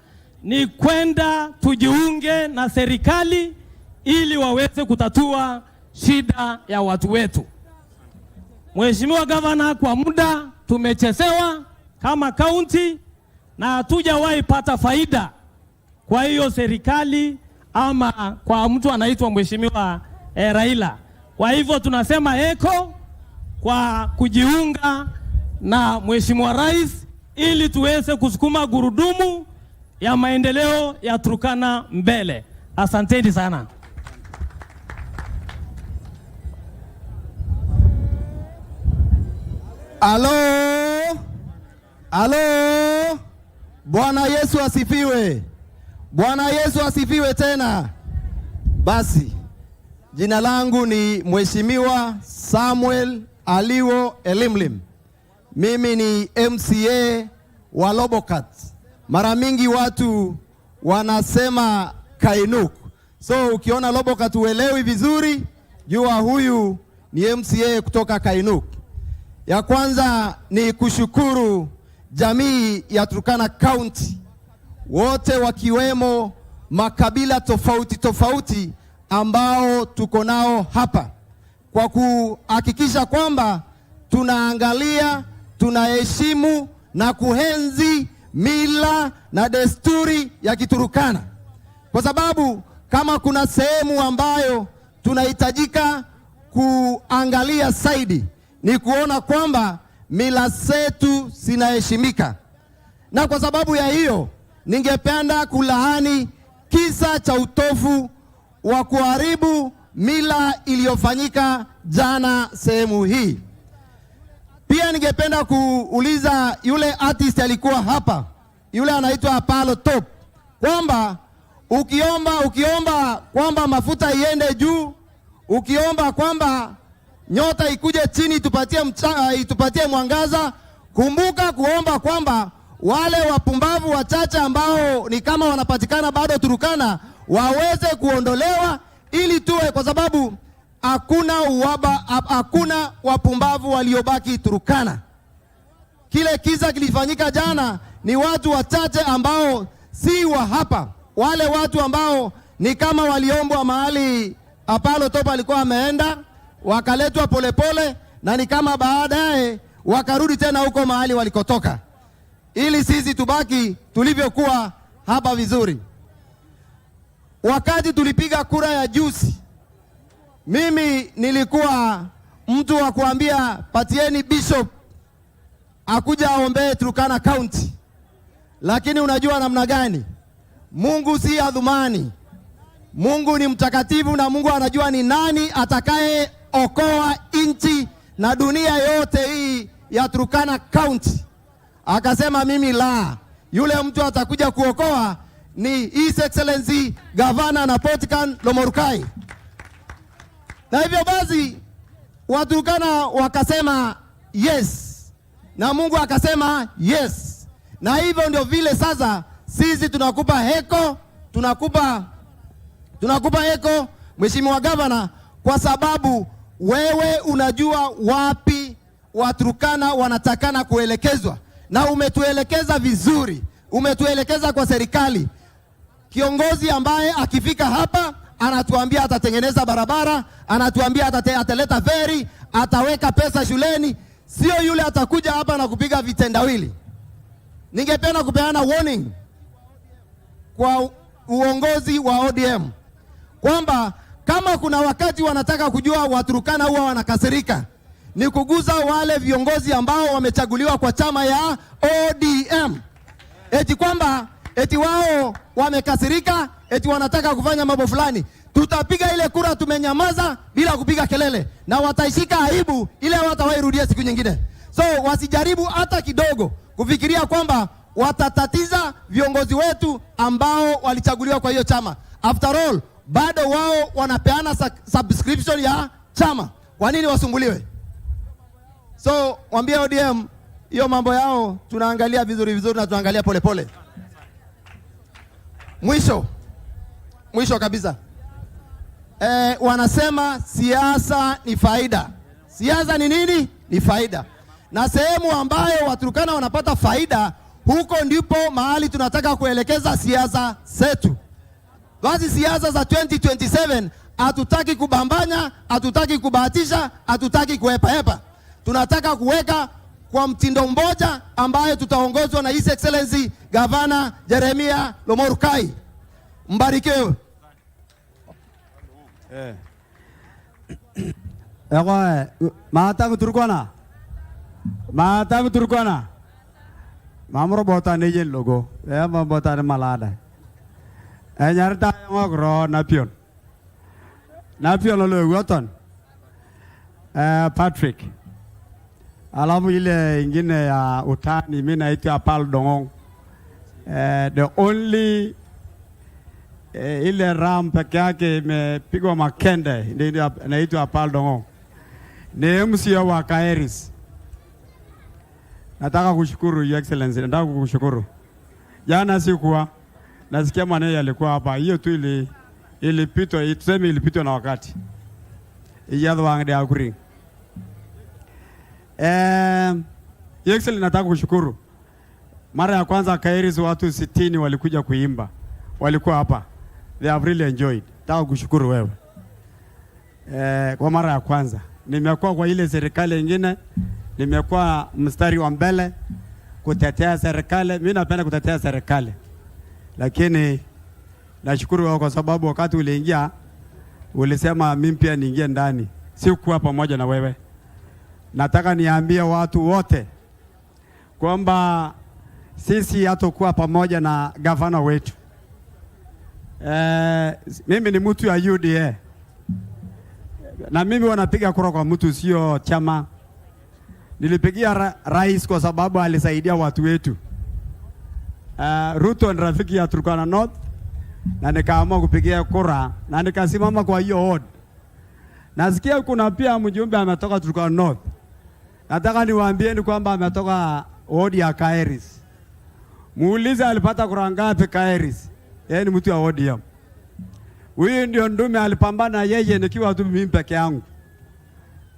ni kwenda tujiunge na serikali ili waweze kutatua shida ya watu wetu. Mheshimiwa Gavana, kwa muda tumechezewa kama kaunti na hatujawahi pata faida kwa hiyo serikali ama kwa mtu anaitwa Mheshimiwa Raila. Kwa hivyo tunasema eko kwa kujiunga na Mheshimiwa Rais ili tuweze kusukuma gurudumu ya maendeleo ya Turkana mbele. Asanteni sana. Halo. Bwana Yesu asifiwe. Bwana Yesu asifiwe tena. Basi, jina langu ni Mheshimiwa Samuel Aliwo Elimlim. Mimi ni MCA wa Lobokat. Mara mingi watu wanasema Kainuk. So ukiona Lobokat uelewi vizuri, jua huyu ni MCA kutoka Kainuk. Ya kwanza ni kushukuru jamii ya Turkana County, wote wakiwemo makabila tofauti tofauti ambao tuko nao hapa, kwa kuhakikisha kwamba tunaangalia, tunaheshimu na kuhenzi mila na desturi ya Kiturukana, kwa sababu kama kuna sehemu ambayo tunahitajika kuangalia zaidi ni kuona kwamba mila zetu zinaheshimika. Na kwa sababu ya hiyo, ningependa kulaani kisa cha utofu wa kuharibu mila iliyofanyika jana sehemu hii. Pia ningependa kuuliza yule artist alikuwa hapa, yule anaitwa Apollo Top, kwamba ukiomba kwamba mafuta iende juu, ukiomba kwamba nyota ikuje chini itupatie mwangaza, kumbuka kuomba kwamba wale wapumbavu wachache ambao ni kama wanapatikana bado Turkana waweze kuondolewa ili tuwe, kwa sababu hakuna wapumbavu waliobaki Turkana. Kile kisa kilifanyika jana ni watu wachache ambao si wa hapa, wale watu ambao ni kama waliombwa mahali Apalo Topa alikuwa ameenda, wakaletwa polepole na ni kama baadaye wakarudi tena huko mahali walikotoka, ili sisi tubaki tulivyokuwa hapa vizuri. Wakati tulipiga kura ya juzi, mimi nilikuwa mtu wa kuambia patieni bishop akuja aombee Turkana County. Lakini unajua namna gani? Mungu si adhumani. Mungu ni mtakatifu na Mungu anajua ni nani atakaye okoa nchi na dunia yote hii ya Turkana County. Akasema mimi yule mtu atakuja kuokoa ni His Excellency Governor na Potkan Lomorkai. Na hivyo basi Waturkana wakasema yes, na Mungu akasema yes. Na hivyo ndio vile sasa sisi tunakupa heko, tunakupa heko Mheshimiwa Governor, kwa sababu wewe unajua wapi Waturkana wanatakana kuelekezwa, na umetuelekeza vizuri, umetuelekeza kwa serikali. Kiongozi ambaye akifika hapa anatuambia atatengeneza barabara, anatuambia ataleta feri, ataweka pesa shuleni, sio yule atakuja hapa na kupiga vitendawili. Ningependa kupeana warning kwa uongozi wa ODM kwamba kama kuna wakati wanataka kujua Waturkana huwa wanakasirika, ni kuguza wale viongozi ambao wamechaguliwa kwa chama ya ODM. Eti wao wamekasirika, eti wanataka kufanya mambo fulani. Tutapiga ile kura tumenyamaza bila kupiga kelele, na wataishika aibu ile watawairudia siku nyingine. So wasijaribu hata kidogo kufikiria kwamba watatatiza viongozi wetu ambao walichaguliwa kwa hiyo chama. After all, bado wao wanapeana subscription ya chama. Kwa nini wasumbuliwe? So mwambie ODM hiyo mambo yao tunaangalia vizuri na tunaangalia polepole. Mwisho kabisa. Wanasema siasa ni faida. Siasa ni nini? Ni faida. Na sehemu ambayo Waturkana wanapata faida, huko ndipo mahali tunataka kuelekeza siasa zetu. Basi siasa za 2027 hatutaki kubambanya, hatutaki kubahatisha, hatutaki kuhepa. Tunataka kuweka kwa mtindo mmoja ambayo tutaongozwa na His Excellency Governor Jeremiah Lomorkai. Mbarikiwe. Maatang Turkana. Mamro bota nejen logo. Bota malada. Nyarta ngogro napion. Napion lo goton. Patrick. Alamu ile ingine ya utani mimi naitwa Apal Dongong. The only ile ram peke yake imepigwa makende ndio naitwa Apal Dongong. Ni MC wa Kairis. Nataka kushukuru Your Excellency, nataka kukushukuru. Jana sikuwa nasikia maneno yalikuwa hapa. Hiyo tu ilipitwa na wakati. Iyadho wangde akuri. Your Excellency, nataka kushukuru. Mara ya kwanza Kairis watu 60 walikuja kuimba. Walikuwa hapa. They have really enjoyed. Nataka kushukuru wewe. Kwa mara ya kwanza nimekuwa kwa ile serikali nyingine, nimekuwa mstari wa mbele kutetea serikali. Mimi napenda kutetea serikali, lakini nashukuru wewe kwa sababu wakati uliingia ulisema mimi pia niingie ndani, sikuwa pamoja na wewe. Nataka niambie watu wote kwamba sisi hatakuwa pamoja na gavana wetu. Mimi ni mtu ya UDA. Na mimi wanapiga kura kwa mtu sio chama. Nilipigia rais kwa sababu alisaidia watu wetu. Ruto ni rafiki ya Turkana North na nikaamua kupigia kura na nikasimama kwa hiyo ward. Nasikia kuna pia mjumbe ametoka Turkana North. Nataka niwaambieni kwamba ametoka ward ya Kairis. Muulize alipata kura ngapi Kairis. Yeye ni mtu wa ward hiyo. Huyu ndio ndume alipambana yeye nikiwa tu mimi peke yangu.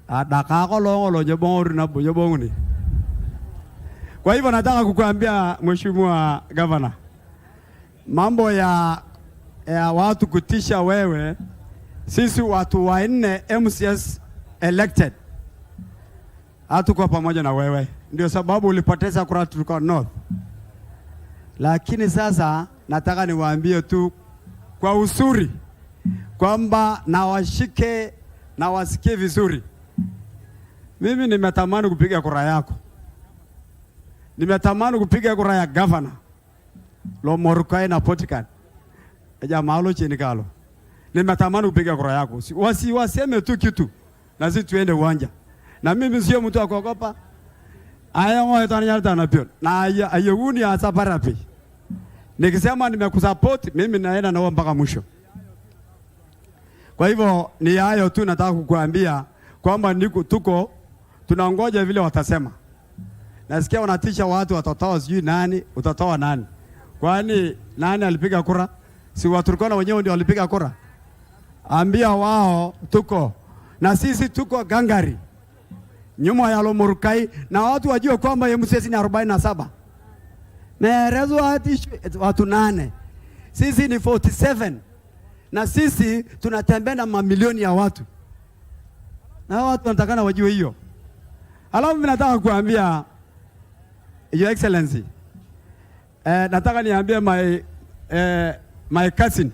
Adaka longo jebongo na bojobonguni. Kwa hivyo nataka kukuambia Mheshimiwa Governor, mambo ya watu kutisha wewe, sisi watu wanne MCS elected hatuko pamoja na wewe, ndio sababu ulipoteza kura Turkana North. Lakini sasa nataka niwaambie tu kwa usuri kwamba nawashike na wasikie vizuri. Mimi nimetamani kupiga kura yako. Nimetamani kupiga kura ya governor Lomorukai na Potikan. Malo chini kalo. Nimetamani kupiga kura yako. Waseme tu kitu na sisi tuende uwanja. Na mimi sio mtu wa kuogopa. Aya ngoe tanyarta na pio. Na ayewuni asaparapi. Nikisema nimekusupport, mimi naenda na mpaka mwisho. Kwa hivyo ni hayo tu nataka kukuambia kwamba tuko tunangoja vile watasema. Nasikia wanatisha watu watatoa sijui nani, utatoa nani. Kwani nani alipiga kura? Si Waturkana wenyewe ndio walipiga kura. Ambia wao tuko na sisi tuko gangari nyuma ya Lomorukai, na watu wajue kwamba MCS ni 47. Merezo watu 8. Sisi ni 47. Na sisi tunatembea na mamilioni ya watu. Na watu wanatakana wajue hiyo. Alafu mimi nataka kuambia Your Excellency, nataka niambie my cousin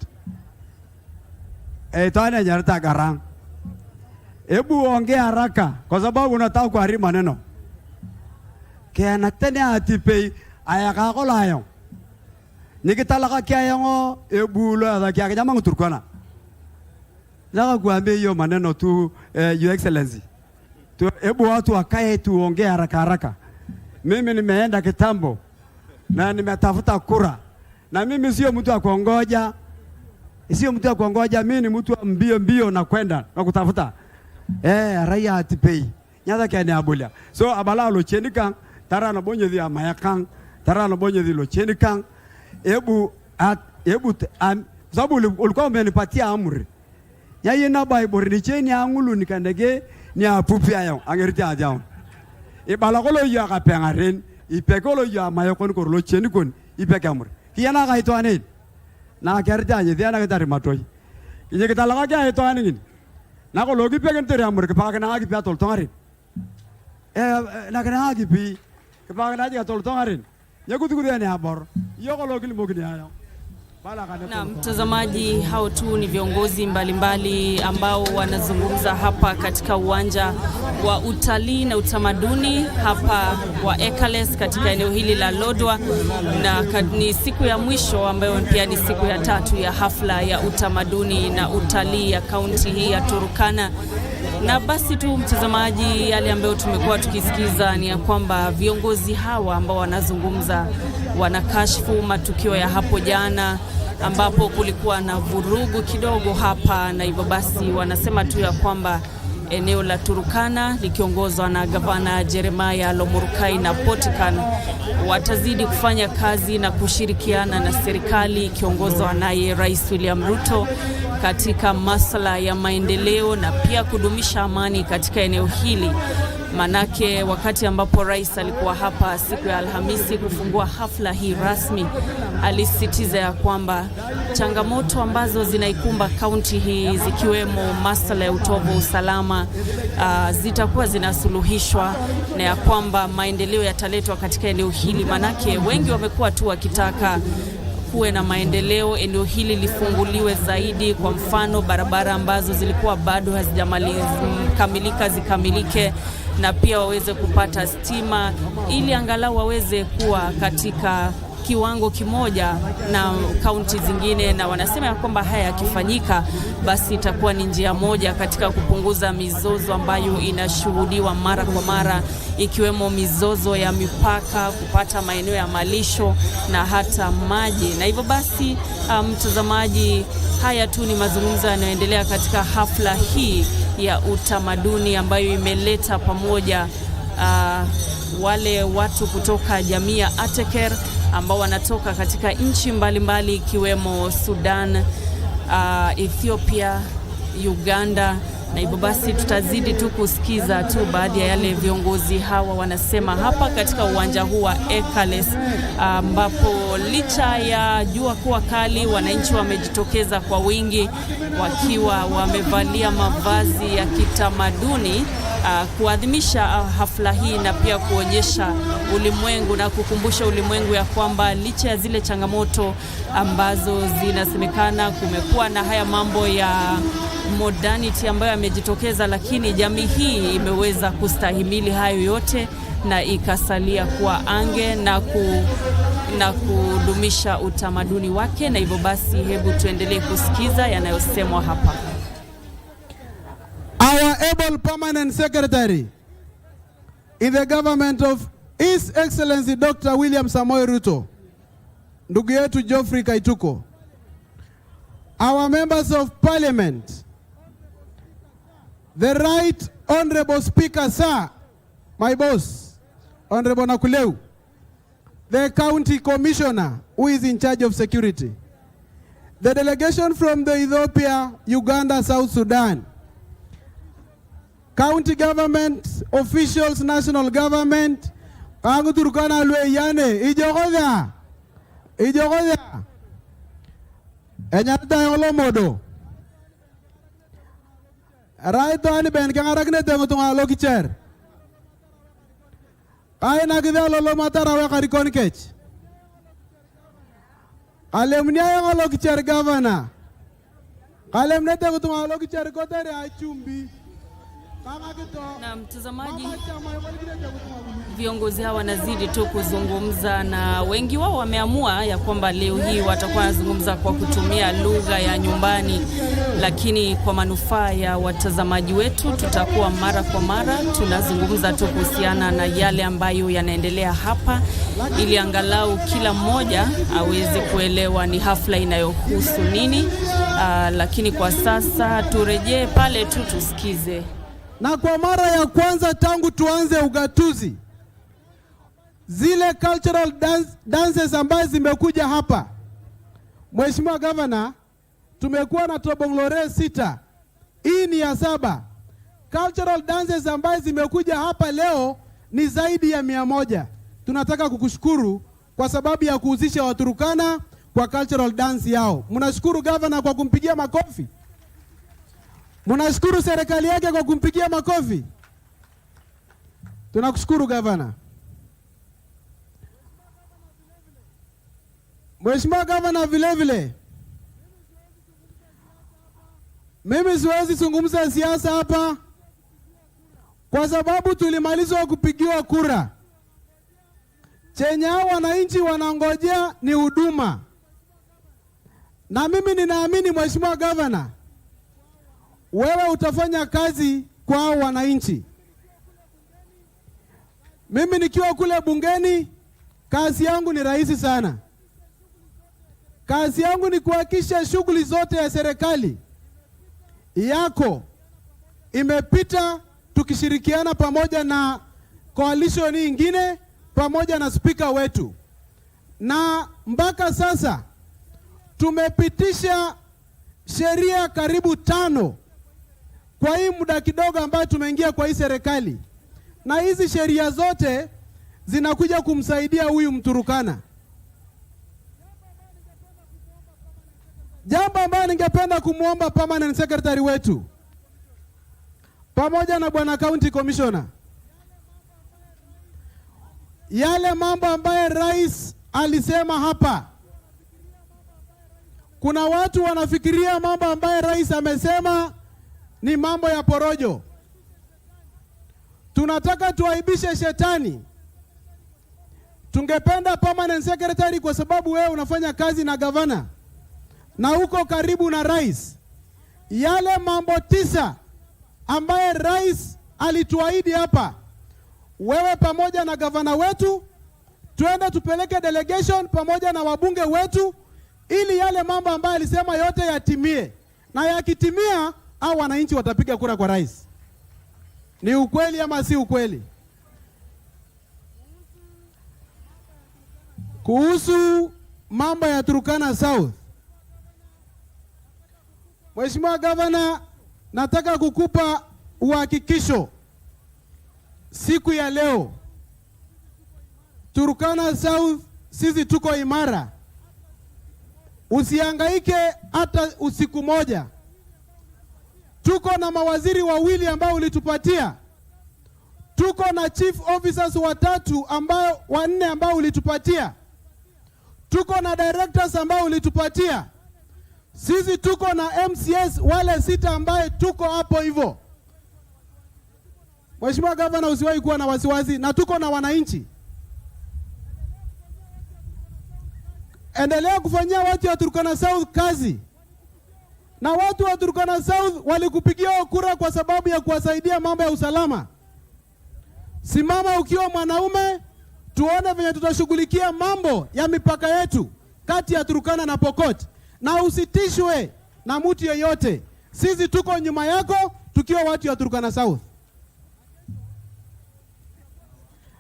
Tanya Nyarta Garang, hebu ongea haraka kwa sababu unataka kuharibu maneno. Kaya tena atipei ayakakola hayo. Nikitalaka kia yango hebu lo atakia kama Turkana. Nataka kuambia hiyo maneno tu Your Excellency. Hebu watu wakae tuongee haraka haraka. Mimi nimeenda kitambo na nimetafuta kura. Na mimi sio mtu wa kuongoja. Sio mtu wa kuongoja, mimi ni mtu wa mbio na kwenda na kutafuta. Raia atipei. Nyada kani abulia. So abala lo chenika tara na bonye dia mayakang, tara na bonye dia lo chenika. Hebu sababu ulikuwa umenipatia amri. Yeye na Bible ni cheni angulu nikandege ni apupi ayo angeriti ajao. Ibalakolo ya kapengaren, ipekolo ya mayakon korlo cheni kon ipekamur. Kiyana ka ito anin. Na kerja aja dia na ketari matoi. Kije kita laka kya ito anin. Na ko logi peken teri amur ke pakai na agi pia tol tongarin. Na kena agi pi ke pakai na agi tol tongarin. Nyakutu kudia ni abor. Yoko logi limogini ayo. Na mtazamaji, hao tu ni viongozi mbalimbali ambao wanazungumza hapa katika uwanja wa utalii na utamaduni hapa wa Ekales katika eneo hili la Lodwar, na ni siku ya mwisho ambayo pia ni siku ya 3 ya hafla ya utamaduni na utalii ya kaunti hii ya Turkana. Na basi tu mtazamaji, yale ambayo tumekuwa tukisikiza ni ya kwamba viongozi hawa ambao wanazungumza wanakashfu matukio ya hapo jana ambapo kulikuwa na vurugu kidogo hapa, na hivyo basi wanasema tu ya kwamba eneo la Turkana likiongozwa na gavana Jeremiah Lomorukai na Potikan watazidi kufanya kazi na kushirikiana na serikali ikiongozwa naye Rais William Ruto katika masuala ya maendeleo na pia kudumisha amani katika eneo hili. Manake wakati ambapo rais alikuwa hapa siku ya Alhamisi kufungua hafla hii rasmi, alisisitiza ya kwamba changamoto ambazo zinaikumba kaunti hii zikiwemo masuala ya utovu wa usalama zitakuwa zinasuluhishwa, na ya kwamba maendeleo yataletwa katika eneo hili. Manake wengi wamekuwa tu wakitaka kuwe na maendeleo, eneo hili lifunguliwe zaidi. Kwa mfano, barabara ambazo zilikuwa bado hazijakamilika zikamilike, na pia waweze kupata stima ili angalau waweze kuwa katika kiwango kimoja na kaunti zingine, na wanasema ya kwamba haya yakifanyika basi itakuwa ni njia moja katika kupunguza mizozo ambayo inashuhudiwa mara kwa mara, ikiwemo mizozo ya mipaka, kupata maeneo ya malisho na hata maji. Na hivyo basi mtazamaji, haya tu ni mazungumzo yanayoendelea katika hafla hii ya utamaduni ambayo imeleta pamoja wale watu kutoka jamii ya Ateker ambao wanatoka katika nchi mbalimbali ikiwemo Sudan, Ethiopia, Uganda. Na hivyo basi tutazidi tu kusikiza tu baadhi ya yale viongozi hawa wanasema hapa katika uwanja huu wa Ekales, ambapo licha ya jua kuwa kali, wananchi wamejitokeza kwa wingi wakiwa wamevalia mavazi ya kitamaduni kuadhimisha hafla hii na pia kuonyesha ulimwengu na kukumbusha ulimwengu ya kwamba licha ya zile changamoto ambazo zinasemekana, kumekuwa na haya mambo ya modernity ambayo yamejitokeza, lakini jamii hii imeweza kustahimili hayo yote na ikasalia kuwa ange na kudumisha utamaduni wake. Na hivyo basi hebu tuendelee kusikiza yanayosemwa hapa. Our able permanent secretary in the government of His Excellency Dr. William Samoei Ruto, ndugu yetu Geoffrey Kaituko. Our members of parliament, the Right Honorable Speaker, sir, my boss, Honorable Nakuleu, the county commissioner who is in charge of security, the delegation from the Ethiopia, Uganda, South Sudan, county government officials, national government, Turkana Lweyane, Ijogoda, Enyata Yolomodo, right on Ben Kangarakne Temutunga Lokicher, I Nagida Lolomatara Wakarikonke, Alemnia Lokicher governor, Alemneta Mutunga Lokicher Kotere Achumbi. Na mtazamaji, viongozi hawa wanazidi tu kuzungumza, na wengi wao wameamua ya kwamba leo hii watakuwa wanazungumza kwa kutumia lugha ya nyumbani, lakini kwa manufaa ya watazamaji wetu tutakuwa mara kwa mara tunazungumza tu kuhusiana na yale ambayo yanaendelea hapa, ili angalau kila mmoja aweze kuelewa ni hafla inayohusu nini. Lakini kwa sasa turejee pale tu tusikize. Na kwa mara ya kwanza tangu tuanze ugatuzi, zile cultural dances ambazo zimekuja hapa, Mheshimiwa Governor, tumekuwa na Tobonglore 6. Hii ni ya 7. Cultural dances ambazo zimekuja hapa leo ni zaidi ya 100. Tunataka kukushukuru kwa sababu ya kuhusisha Waturkana kwa cultural dance yao. Mnashukuru Governor kwa kumpigia makofi. Munashukuru serikali yake kwa kumpigia makofi. Tunakushukuru Governor. Mheshimiwa Governor, vile mimi siwezi zungumza siasa hapa kwa sababu tulimalizwa kupigiwa kura. Chenye wananchi wanangojea ni huduma. Na mimi ninaamini Mheshimiwa Governor, wewe utafanya kazi kwa wananchi. Mimi nikiwa kule bungeni, kazi yangu ni rahisi sana. Kazi yangu ni kuhakikisha shughuli zote ya serikali yako imepita, tukishirikiana pamoja na coalition nyingine pamoja na speaker wetu. Na mpaka sasa tumepitisha sheria karibu 5 kwa hii muda kidogo ambayo tumeingia kwa hii serikali, na hizi sheria zote zinakuja kumsaidia huyu Mturukana. Jambo ambalo ningependa kumuomba permanent secretary wetu pamoja na bwana county commissioner, yale mambo ambaye rais alisema hapa, kuna watu wanafikiria mambo ambaye rais amesema ni mambo ya porojo. Tunataka tuaibishe shetani, tungependa permanent secretary kwa sababu wewe unafanya kazi na gavana na uko karibu na rais. Yale mambo 9 ambaye rais alituahidi hapa, wewe pamoja na gavana wetu tuende tupeleke delegation pamoja na wabunge wetu, ili yale mambo ambayo alisema yote yatimie, na yakitimia au wananchi watapiga kura kwa rais. Ni ukweli ama si ukweli? Kuhusu mambo ya Turkana South, Mheshimiwa Gavana, nataka kukupa uhakikisho siku ya leo, Turkana South sisi tuko imara. Usihangaike hata usiku moja. Tuko na mawaziri wawili ambao ulitupatia. Tuko na chief officers 4 ambao ulitupatia. Tuko na directors ambao ulitupatia. Sisi tuko na MCS wale 6 ambaye tuko hapo hivyo. Mheshimiwa Gavana, usiwahi kuwa na wasiwasi, na tuko na wananchi. Endelea kufanyia watu wa Turkana South kazi. Na watu wa Turkana South walikupigia kura kwa sababu ya kuwasaidia mambo ya usalama. Simama ukiwa mwanaume, tuone venye tutashughulikia mambo ya mipaka yetu kati ya Turkana na Pokot. Na usitishwe na mtu yeyote. Sisi tuko nyuma yako tukiwa watu wa Turkana South.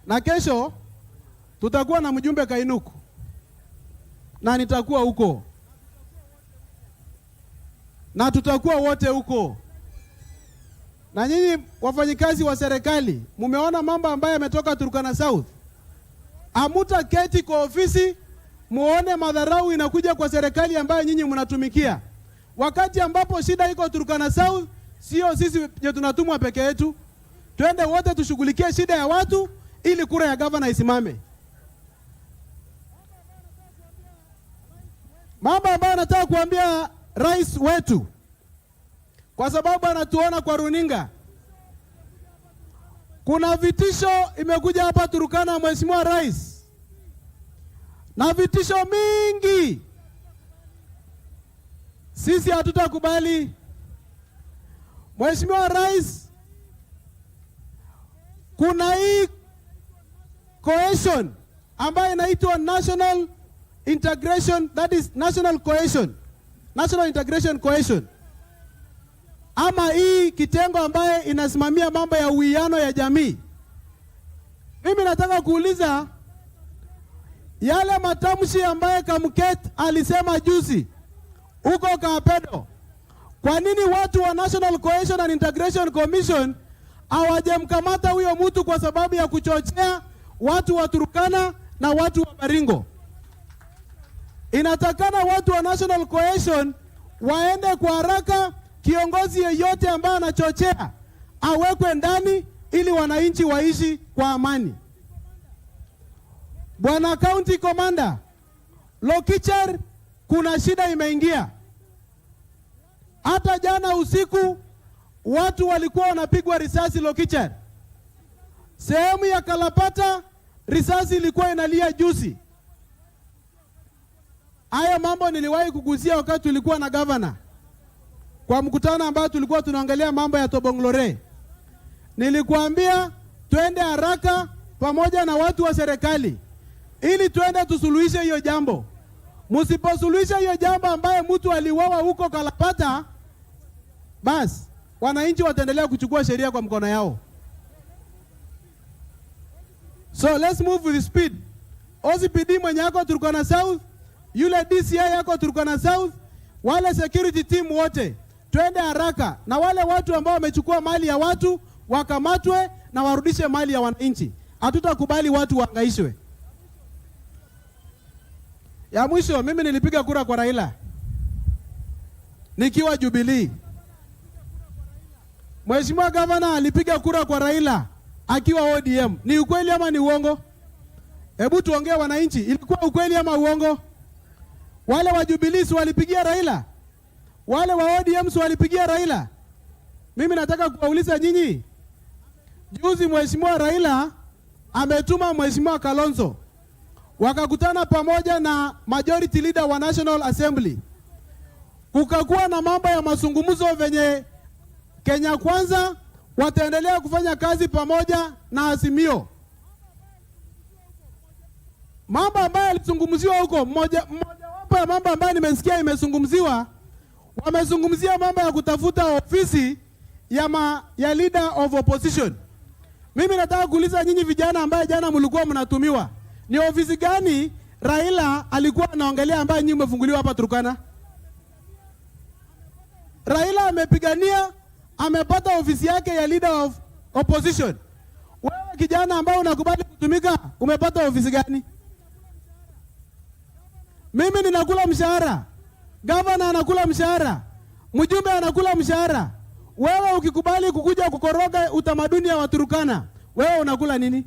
Na kesho tutakuwa na mjumbe Kainuku, na nitakuwa huko, na tutakuwa wote huko. Na nyinyi wafanyikazi wa serikali, mumeona mambo ambayo yametoka Turkana South. Amuta keti kwa ofisi muone madharau inakuja kwa serikali ambayo nyinyi mnatumikia. Wakati ambapo shida iko Turkana South, sio sisi je tunatumwa peke yetu. Twende wote tushughulikie shida ya watu ili kura ya gavana isimame. Mambo ambayo nataka kuambia rais wetu, kwa sababu anatuona kwa runinga. Kuna vitisho imekuja hapa Turkana, Mheshimiwa Rais, na vitisho mingi. Sisi hatutakubali. Mheshimiwa Rais, kuna hii cohesion ambayo inaitwa National Integration, that is National Cohesion, National Integration Cohesion, ama hii kitengo ambaye inasimamia mambo ya uwiano ya jamii. Mimi nataka kuuliza yale matamshi ambaye Kamket alisema juzi huko Kapedo, kwa nini watu wa National Cohesion and Integration Commission hawajamkamata huyo mtu kwa sababu ya kuchochea watu wa Turkana na watu wa Baringo? Inatakana watu wa National Cohesion waende kwa haraka. Kiongozi yeyote ambaye anachochea awekwe ndani ili wananchi waishi kwa amani. Bwana County Commander, Lokichar kuna shida imeingia. Hata jana usiku watu walikuwa wanapigwa risasi Lokichar. Sehemu ya Kalapata risasi ilikuwa inalia juzi. Haya mambo niliwahi kugusia wakati tulikuwa na governor. Kwa mkutano ambao tulikuwa tunaangalia mambo ya Tobonglore. Nilikuambia twende haraka pamoja na watu wa serikali ili twende tusuluhishe hiyo jambo. Msiposuluhisha hiyo jambo ambaye mtu aliuawa huko Kalapata, basi wananchi wataendelea kuchukua sheria kwa mkono yao. So let's move with speed. OCPD mwenye yako Turkana South, yule DCI yako Turkana South, wale security team wote twende haraka, na wale watu ambao wamechukua mali ya watu wakamatwe na warudishe mali ya wananchi. Hatutakubali watu wahangaishwe. Ya mwisho, mimi nilipiga kura kwa Raila nikiwa Jubilee. Mheshimiwa Gavana alipiga kura kwa Raila akiwa ODM. Ni ukweli ama ni uongo? Hebu tuongee wananchi, ilikuwa ukweli ama uongo? Wale wa Jubilee walipigia Raila, wale wa ODM walipigia Raila. Mimi nataka kuwauliza nyinyi, juzi Mheshimiwa Raila ametuma Mheshimiwa Kalonzo wakakutana pamoja na majority leader wa National Assembly. Kukakuwa na mambo ya mazungumzo venye Kenya Kwanza wataendelea kufanya kazi pamoja na Azimio. Mambo ambayo yalizungumziwa huko, mmoja wapo ya mambo ambayo nimesikia imezungumziwa, wamezungumzia mambo ya kutafuta ofisi ya leader of opposition. Mimi nataka kuuliza nyinyi vijana ambaye jana mlikuwa mnatumiwa, ni ofisi gani Raila alikuwa anaongelea ambaye nyinyi mmefunguliwa hapa Turkana? Raila amepigania, amepata ofisi yake ya leader of opposition. Wewe kijana ambaye unakubali kutumika, umepata ofisi gani? Mimi ninakula mshahara, governor anakula mshahara, mjumbe anakula mshahara. Wewe ukikubali kukuja kukoroga utamaduni ya Waturkana, wewe unakula nini?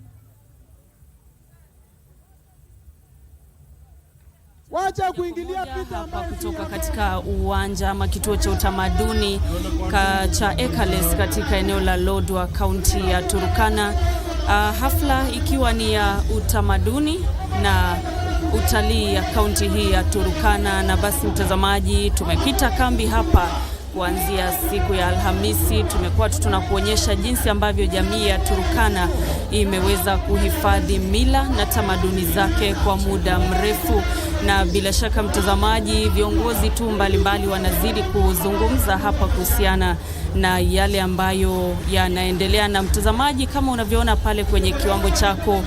Wacha kuingilia pita hapa kutoka katika uwanja ama kituo cha utamaduni cha Ekales katika eneo la Lodwar, kaunti ya Turkana. Hafla ikiwa ni ya utamaduni na utalii ya kaunti hii ya Turkana. Na basi mtazamaji, tumekita kambi hapa kuanzia siku ya Alhamisi. Tumekuwa tunakuonyesha jinsi ambavyo jamii ya Turkana imeweza kuhifadhi mila na tamaduni zake kwa muda mrefu, na bila shaka mtazamaji, viongozi tu mbalimbali wanazidi kuzungumza hapa kuhusiana na yale ambayo yanaendelea. Na mtazamaji, kama unavyoona pale kwenye kiwambo chako,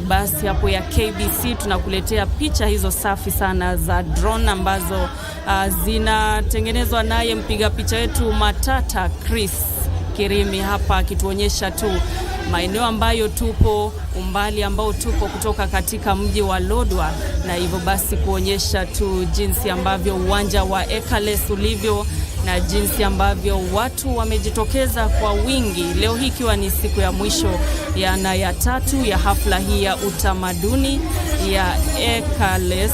basi hapo ya KBC tunakuletea picha hizo safi sana za drone ambazo zinatengenezwa naye mpiga picha wetu Matata Chris Kirimi, hapa akituonyesha tu maeneo ambayo tupo, umbali ambao tupo kutoka katika mji wa Lodwar, na hivyo basi kuonyesha tu jinsi ambavyo uwanja wa Ekales ulivyo na jinsi ambavyo watu wamejitokeza kwa wingi leo hii, ikiwa ni siku ya mwisho ya tatu ya hafla hii ya utamaduni ya Ekales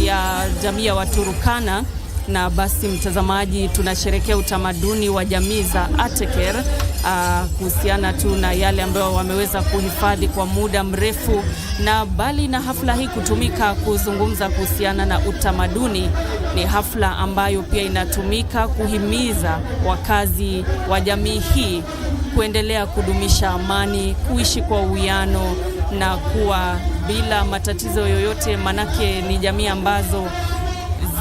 ya jamii ya Waturkana. Na basi mtazamaji, tunasherekea utamaduni wa jamii za Ateker kuhusiana tu na yale ambayo wameweza kuhifadhi kwa muda mrefu. Na bali na hafla hii kutumika kuzungumza kuhusiana na utamaduni, ni hafla ambayo pia inatumika kuhimiza wakazi wa jamii hii kuendelea kudumisha amani, kuishi kwa uwiano na kuwa bila matatizo yoyote, manake ni jamii ambazo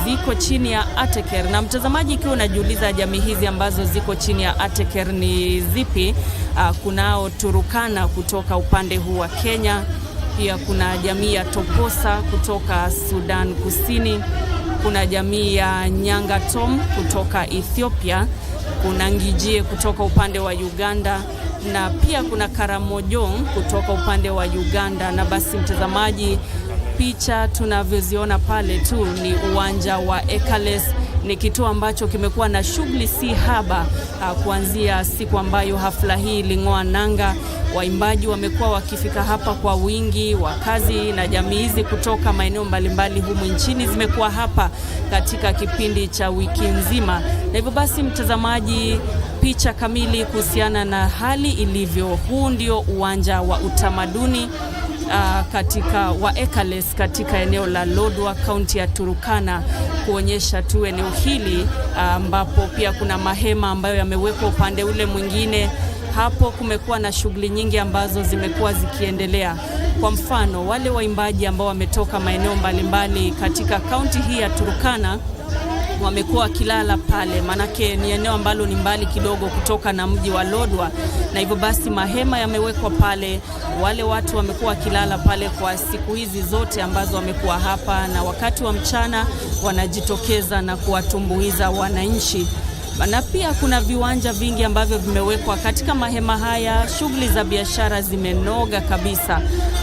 ziko chini ya Ateker. Na mtazamaji, ikiwa unajiuliza jamii hizi ambazo ziko chini ya Ateker ni zipi, kunao Turkana kutoka upande huu wa Kenya, pia kuna jamii ya Toposa kutoka Sudan Kusini, kuna jamii ya Nyangatom kutoka Ethiopia, kuna Ngijie kutoka upande wa Uganda, na pia kuna Karamojong kutoka upande wa Uganda. Na basi mtazamaji, picha tunavyoziona pale tu ni uwanja wa Ekales. Ni kituo ambacho kimekuwa na shughuli si haba kuanzia siku ambayo hafla hii iling'oa nanga. Waimbaji wamekuwa wakifika hapa kwa wingi, wakazi na jamii hizi kutoka maeneo mbalimbali humu nchini zimekuwa hapa katika kipindi cha wiki nzima. Na hivyo basi mtazamaji, picha kamili kuhusiana na hali ilivyo, huu ndio uwanja wa utamaduni katika wa Ekales katika eneo la Lodwar, kaunti ya Turkana, kuonyesha tu eneo hili ambapo pia kuna mahema ambayo yamewekwa upande ule mwingine. Hapo kumekuwa na shughuli nyingi ambazo zimekuwa zikiendelea. Kwa mfano, wale waimbaji ambao wametoka maeneo mbalimbali katika kaunti hii ya Turkana wamekuwa kilala pale, manake ni eneo ambalo ni mbali kidogo kutoka na mji wa Lodwar, na hivyo basi mahema yamewekwa pale. Wale watu wamekuwa kilala pale kwa siku hizi zote ambazo wamekuwa hapa, na wakati wa mchana wanajitokeza na kuwatumbuiza wananchi. Na pia kuna viwanja vingi ambavyo vimewekwa katika mahema haya. Shughuli za biashara zimenoga kabisa.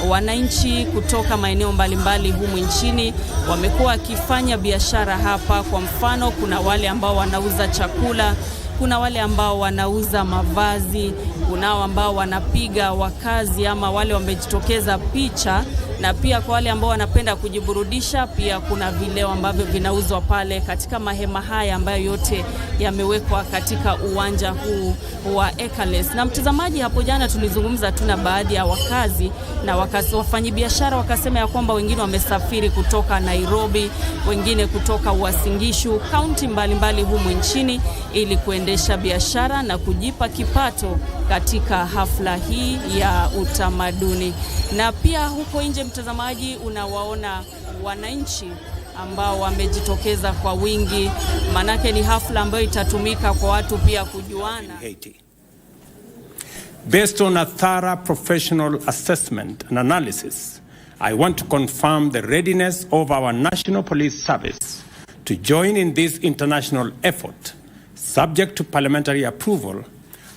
Wananchi kutoka maeneo mbalimbali humu nchini wamekuwa wakifanya biashara hapa. Kwa mfano, kuna wale ambao wanauza chakula, kuna wale ambao wanauza mavazi, kunao ambao wanapiga wakazi ama wale wamejitokeza picha, na pia kwa wale ambao wanapenda kujiburudisha, pia kuna vileo ambavyo vinauzwa pale katika mahema haya ambayo yote yamewekwa katika uwanja huu wa Ekales. Na mtazamaji, hapo jana tulizungumza tuna baadhi ya wakazi na wafanyabiashara wakasema ya kwamba wengine wamesafiri kutoka Nairobi, wengine kutoka Uasin Gishu, kaunti mbalimbali humu nchini ili kuendesha biashara na kujipa kipato katika hafla hii ya utamaduni. Na pia huko nje, mtazamaji, unawaona wananchi ambao wamejitokeza kwa wingi, manake ni hafla ambayo itatumika kwa watu pia kujuana. Based on a thorough professional assessment and analysis, I want to confirm the readiness of our National Police Service to join in this international effort, subject to parliamentary approval,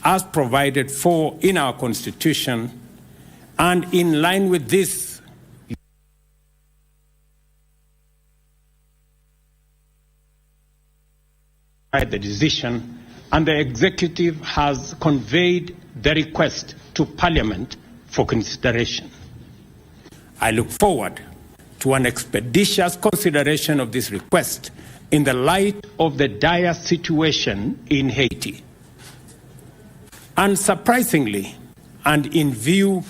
as provided for in our Constitution, and in line with this, the decision, and the executive has conveyed the request to Parliament for consideration. I look forward to an expeditious consideration of this request in the light of the dire situation in Haiti. Unsurprisingly, and in view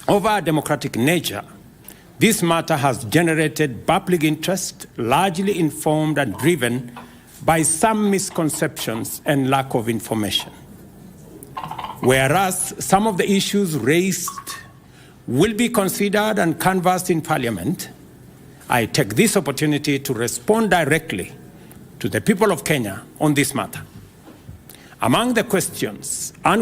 of our democratic nature, this matter has generated public interest, largely informed and driven by some misconceptions and lack of information. Whereas some of the issues raised will be considered and canvassed in Parliament, I take this opportunity to respond directly to the people of Kenya on this matter. Among the questions and